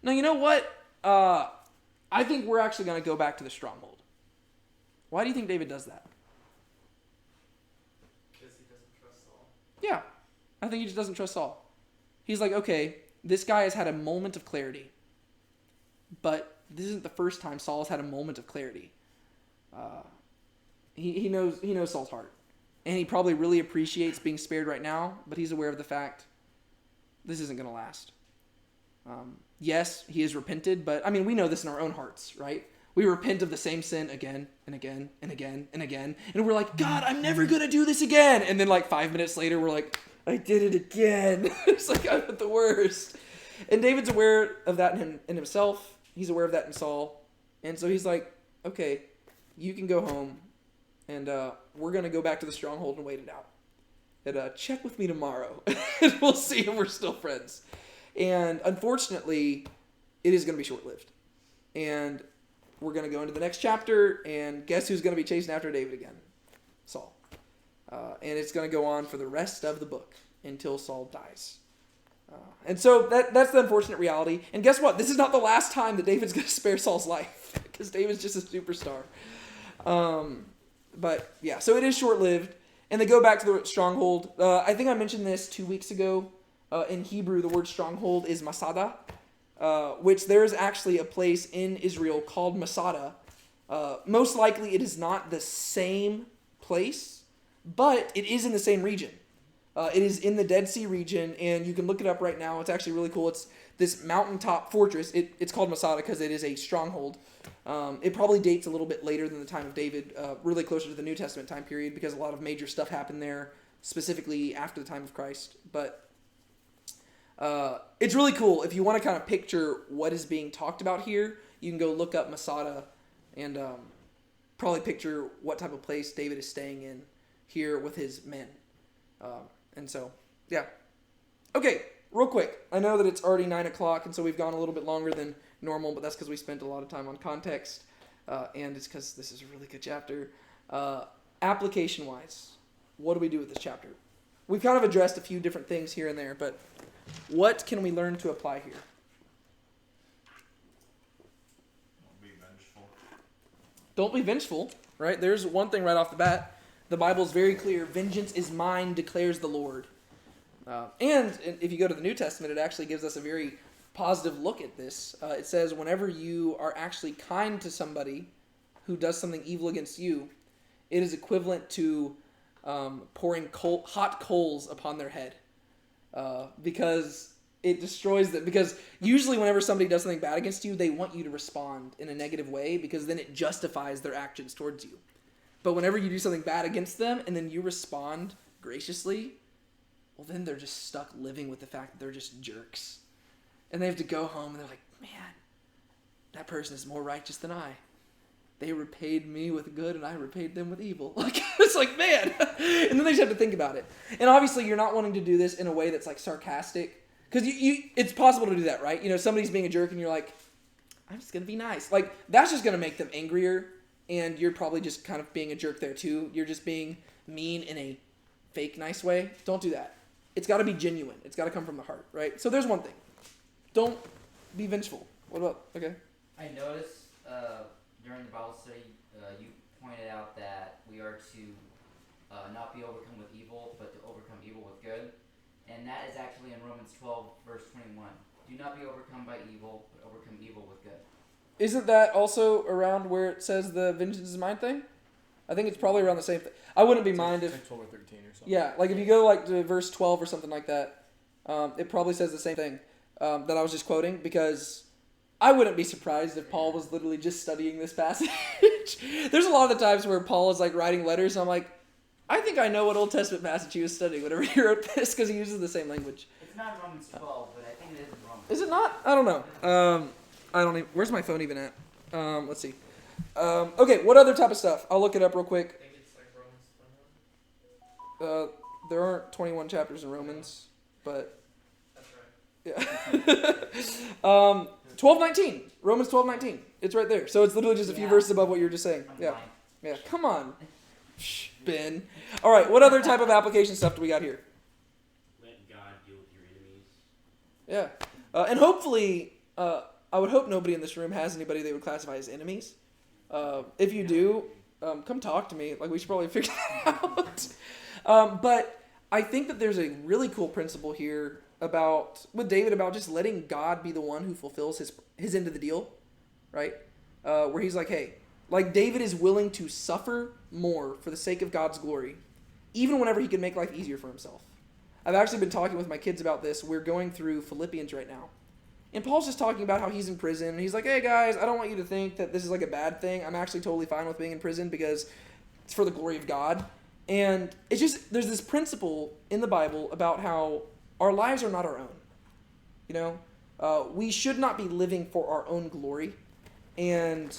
Speaker 1: you know what? I think we're actually going to go back to the stronghold. Why do you think David does that?
Speaker 2: Because he doesn't trust Saul.
Speaker 1: Yeah, I think he just doesn't trust Saul. He's like, okay, this guy has had a moment of clarity, but this isn't the first time Saul has had a moment of clarity. He knows Saul's heart, and he probably really appreciates being spared right now, but he's aware of the fact this isn't going to last. Yes, he has repented, but I mean, we know this in our own hearts, right? We repent of the same sin again and again and again and again, and we're like, God, I'm never going to do this again. And then like 5 minutes later, we're like, I did it again. It's like, I'm the worst. And David's aware of that in himself. He's aware of that in Saul. And so he's like, okay, you can go home, and we're going to go back to the stronghold and wait it out. And check with me tomorrow, and we'll see if we're still friends. And unfortunately, it is going to be short-lived. And we're going to go into the next chapter, and guess who's going to be chasing after David again? Saul. And it's going to go on for the rest of the book until Saul dies. And so that's the unfortunate reality. And guess what? This is not the last time that David's going to spare Saul's life, because David's just a superstar. But yeah, so it is short-lived. And they go back to the stronghold. I think I mentioned this 2 weeks ago. In Hebrew, the word stronghold is Masada, which there is actually a place in Israel called Masada. Most likely it is not the same place, but it is in the same region. It is in the Dead Sea region, and you can look it up right now. It's actually really cool. It's this mountaintop fortress. It's called Masada because it is a stronghold. It probably dates a little bit later than the time of David, really closer to the New Testament time period, because a lot of major stuff happened there, specifically after the time of Christ. But it's really cool. If you want to kind of picture what is being talked about here, you can go look up Masada and probably picture what type of place David is staying in here with his men. And so, yeah. Okay, real quick. I know that it's already 9 o'clock, and so we've gone a little bit longer than normal, but that's because we spent a lot of time on context, and it's because this is a really good chapter. Application-wise, what do we do with this chapter? We've kind of addressed a few different things here and there, but what can we learn to apply here?
Speaker 6: Don't be vengeful.
Speaker 1: Don't be vengeful, right? There's one thing right off the bat. The Bible's very clear. Vengeance is mine, declares the Lord. And if you go to the New Testament, it actually gives us a very positive look at this. It says whenever you are actually kind to somebody who does something evil against you, it is equivalent to pouring hot coals upon their head because it destroys them. Because usually whenever somebody does something bad against you, they want you to respond in a negative way because then it justifies their actions towards you. But whenever you do something bad against them and then you respond graciously, well, then they're just stuck living with the fact that they're just jerks. And they have to go home and they're like, man, that person is more righteous than I. They repaid me with good and I repaid them with evil. Like, it's like, man. And then they just have to think about it. And obviously you're not wanting to do this in a way that's like sarcastic. Because it's possible to do that, right? You know, somebody's being a jerk and you're like, I'm just going to be nice. Like, that's just going to make them angrier. And you're probably just kind of being a jerk there too. You're just being mean in a fake nice way. Don't do that. It's got to be genuine. It's got to come from the heart, right? So there's one thing. Don't be vengeful. What about, okay?
Speaker 3: I noticed during the Bible study, you pointed out that we are to not be overcome with evil, but to overcome evil with good. And that is actually in Romans 12, verse 21. Do not be overcome by evil, but overcome evil with good.
Speaker 1: Isn't that also around where it says the vengeance is mine thing? I think it's probably around the same thing. I wouldn't be mind if...
Speaker 8: Like 12 or 13 or something.
Speaker 1: Yeah, like if you go like to verse 12 or something like that, it probably says the same thing that I was just quoting, because I wouldn't be surprised if Paul was literally just studying this passage. There's a lot of the times where Paul is like writing letters and I'm like, I think I know what Old Testament passage he was studying whenever he wrote this, because he uses the same language.
Speaker 3: It's not in Romans 12, but I think it is in Romans.
Speaker 1: Is it not? I don't know. I don't even... Where's my phone even at? Let's see. Okay, what other type of stuff? I'll look it up real
Speaker 2: I
Speaker 1: quick.
Speaker 2: think it's like Romans 21.
Speaker 1: There aren't 21 chapters in Romans, but...
Speaker 2: That's right.
Speaker 1: Yeah. 12:19. Romans 12:19. It's right there. So it's literally just a few verses above what you were just saying.
Speaker 3: I'm
Speaker 1: Yeah.
Speaker 3: blind.
Speaker 1: Yeah. Come on. Shh, Ben. All right. What other type of application stuff do we got here?
Speaker 7: Let God deal with your enemies.
Speaker 1: Yeah. And hopefully, I would hope nobody in this room has anybody they would classify as enemies. If you do, come talk to me. Like, we should probably figure that out. But I think that there's a really cool principle here with David about just letting God be the one who fulfills his end of the deal, right? Where he's like, hey, like David is willing to suffer more for the sake of God's glory, even whenever he can make life easier for himself. I've actually been talking with my kids about this. We're going through Philippians right now. And Paul's just talking about how he's in prison. And he's like, hey guys, I don't want you to think that this is like a bad thing. I'm actually totally fine with being in prison because it's for the glory of God. And it's just, there's this principle in the Bible about how our lives are not our own. You know, we should not be living for our own glory. And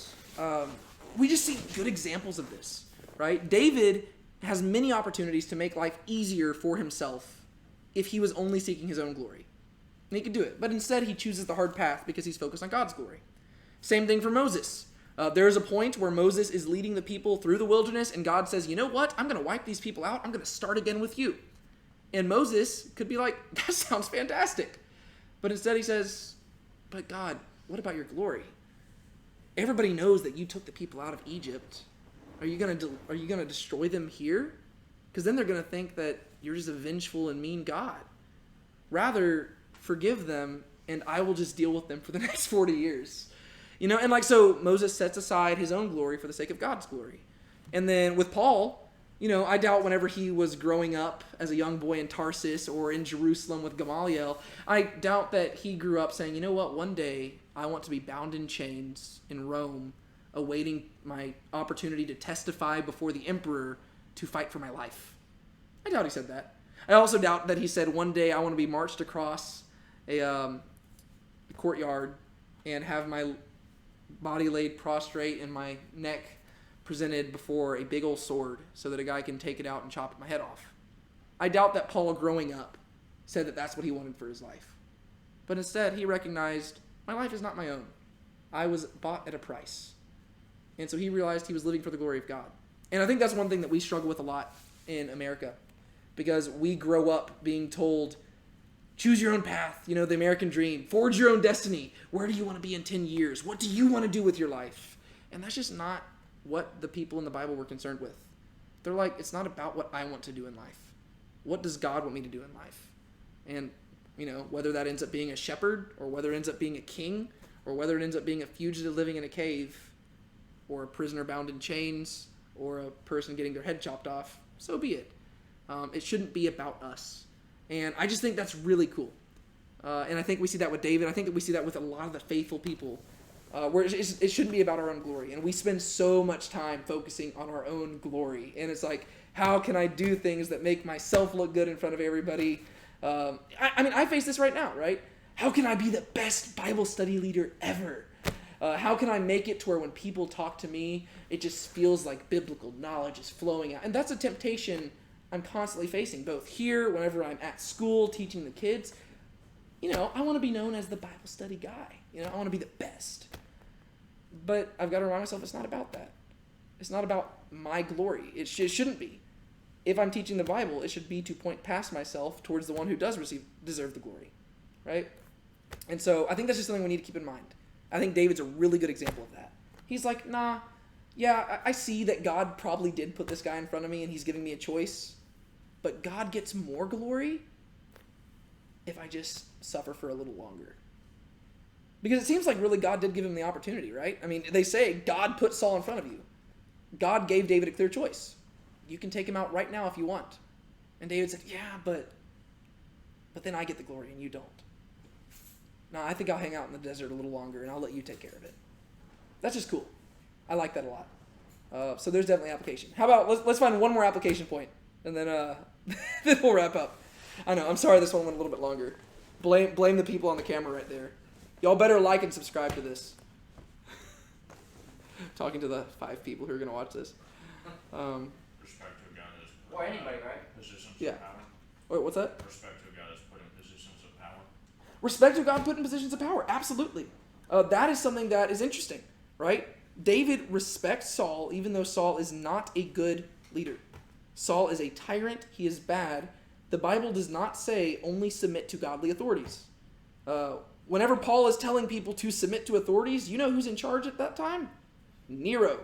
Speaker 1: we just see good examples of this, right? David has many opportunities to make life easier for himself if he was only seeking his own glory. And he could do it. But instead, he chooses the hard path because he's focused on God's glory. Same thing for Moses. There's a point where Moses is leading the people through the wilderness, and God says, you know what? I'm going to wipe these people out. I'm going to start again with you. And Moses could be like, that sounds fantastic. But instead he says, but God, what about your glory? Everybody knows that you took the people out of Egypt. Are you going to destroy them here? Because then they're going to think that you're just a vengeful and mean God. Rather, forgive them, and I will just deal with them for the next 40 years. You know, and like, so Moses sets aside his own glory for the sake of God's glory. And then with Paul, you know, I doubt whenever he was growing up as a young boy in Tarsus or in Jerusalem with Gamaliel, I doubt that he grew up saying, you know what, one day I want to be bound in chains in Rome, awaiting my opportunity to testify before the emperor to fight for my life. I doubt he said that. I also doubt that he said, one day I want to be marched across a courtyard and have my body laid prostrate and my neck presented before a big old sword so that a guy can take it out and chop my head off. I doubt that Paul, growing up, said that that's what he wanted for his life. But instead, he recognized, my life is not my own. I was bought at a price. And so he realized he was living for the glory of God. And I think that's one thing that we struggle with a lot in America, because we grow up being told, choose your own path, you know, the American dream, forge your own destiny. Where do you want to be in 10 years? What do you want to do with your life? And that's just not what the people in the Bible were concerned with. They're like, it's not about what I want to do in life. What does God want me to do in life? And, you know, whether that ends up being a shepherd, or whether it ends up being a king, or whether it ends up being a fugitive living in a cave, or a prisoner bound in chains, or a person getting their head chopped off, so be it. It shouldn't be about us. And I just think that's really cool. And I think we see that with David. I think that we see that with a lot of the faithful people, where it shouldn't be about our own glory. And we spend so much time focusing on our own glory. And it's like, how can I do things that make myself look good in front of everybody? I mean, I face this right now, right? How can I be the best Bible study leader ever? How can I make it to where when people talk to me, it just feels like biblical knowledge is flowing out? And that's a temptation I'm constantly facing, both here, whenever I'm at school teaching the kids. You know, I want to be known as the Bible study guy. You know, I want to be the best. But I've got to remind myself it's not about that. It's not about my glory. It shouldn't be. If I'm teaching the Bible, it should be to point past myself towards the one who does deserve the glory, right? And so I think that's just something we need to keep in mind. I think David's a really good example of that. He's like, nah, yeah, I see that God probably did put this guy in front of me and he's giving me a choice, but God gets more glory if I just suffer for a little longer. Because it seems like really God did give him the opportunity, right? I mean, they say God put Saul in front of you. God gave David a clear choice. You can take him out right now if you want. And David said, yeah, but then I get the glory and you don't. No, I think I'll hang out in the desert a little longer and I'll let you take care of it. That's just cool. I like that a lot. So there's definitely application. How about let's find one more application point and then then we'll wrap up. I know, I'm sorry this one went a little bit longer. Blame the people on the camera right there. Y'all better like and subscribe to this. Talking to the 5 people who are going to watch this.
Speaker 6: Respect to God is put
Speaker 3: Or
Speaker 6: in
Speaker 3: anybody, right?
Speaker 6: positions
Speaker 1: Yeah.
Speaker 6: of power.
Speaker 1: Wait, what's that?
Speaker 6: Respect to God is put in positions of power.
Speaker 1: Respect who God put in positions of power. Absolutely. That is something that is interesting, right? David respects Saul even though Saul is not a good leader. Saul is a tyrant. He is bad. The Bible does not say only submit to godly authorities. Whenever Paul is telling people to submit to authorities, you know who's in charge at that time? Nero.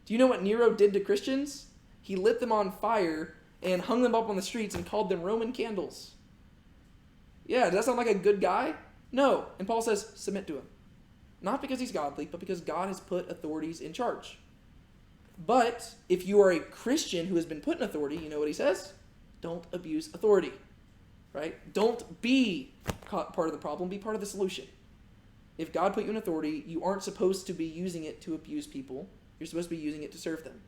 Speaker 1: Do you know what Nero did to Christians? He lit them on fire and hung them up on the streets and called them Roman candles. Yeah, does that sound like a good guy? No. And Paul says, submit to him. Not because he's godly, but because God has put authorities in charge. But if you are a Christian who has been put in authority, you know what he says? Don't abuse authority. Right? Don't be part of the problem, be part of the solution. If God put you in authority, you aren't supposed to be using it to abuse people. You're supposed to be using it to serve them.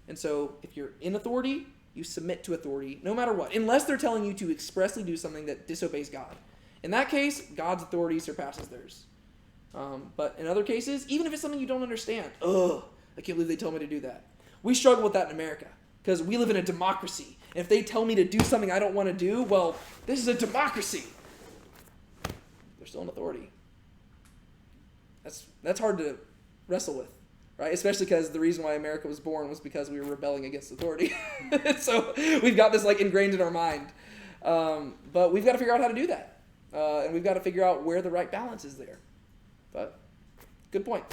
Speaker 1: And so if you're in authority, you submit to authority no matter what, unless they're telling you to expressly do something that disobeys God. In that case, God's authority surpasses theirs. But in other cases, even if it's something you don't understand, I can't believe they told me to do that. We struggle with that in America because we live in a democracy. And if they tell me to do something I don't want to do, well, this is a democracy. They're still in authority. That's hard to wrestle with, right? Especially because the reason why America was born was because we were rebelling against authority. So we've got this like ingrained in our mind. But we've got to figure out how to do that. And we've got to figure out where the right balance is there. But good point.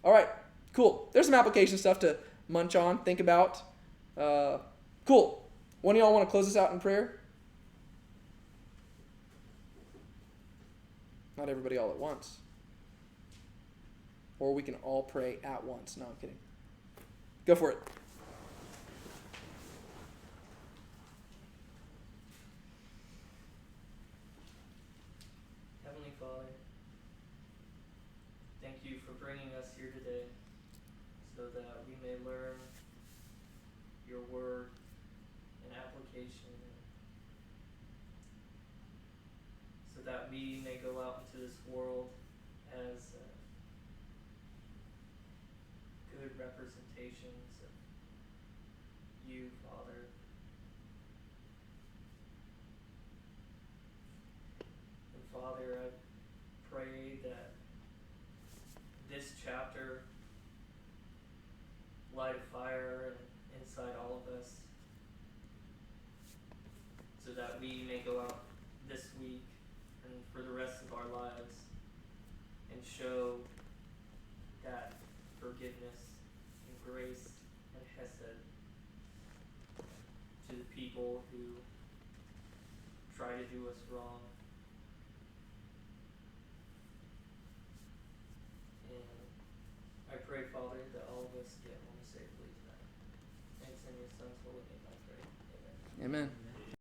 Speaker 1: All right, cool. There's some application stuff to munch on, think about. Cool. One of y'all want to close us out in prayer? Not everybody all at once. Or we can all pray at once. No, I'm kidding. Go for it.
Speaker 2: Heavenly Father, thank you for bringing us here today so that we may learn your word and application, so that we may go out into this world as good representations of you, Father. And Father, I pray that this chapter light a fire inside all of us, so that we may go out this week and for the rest of our lives and show that forgiveness and grace and hesed to the people who try to do us wrong. And I pray, Father, that all of us get home safely tonight. Thanks in your Son's holy name I pray. Amen.
Speaker 1: Amen.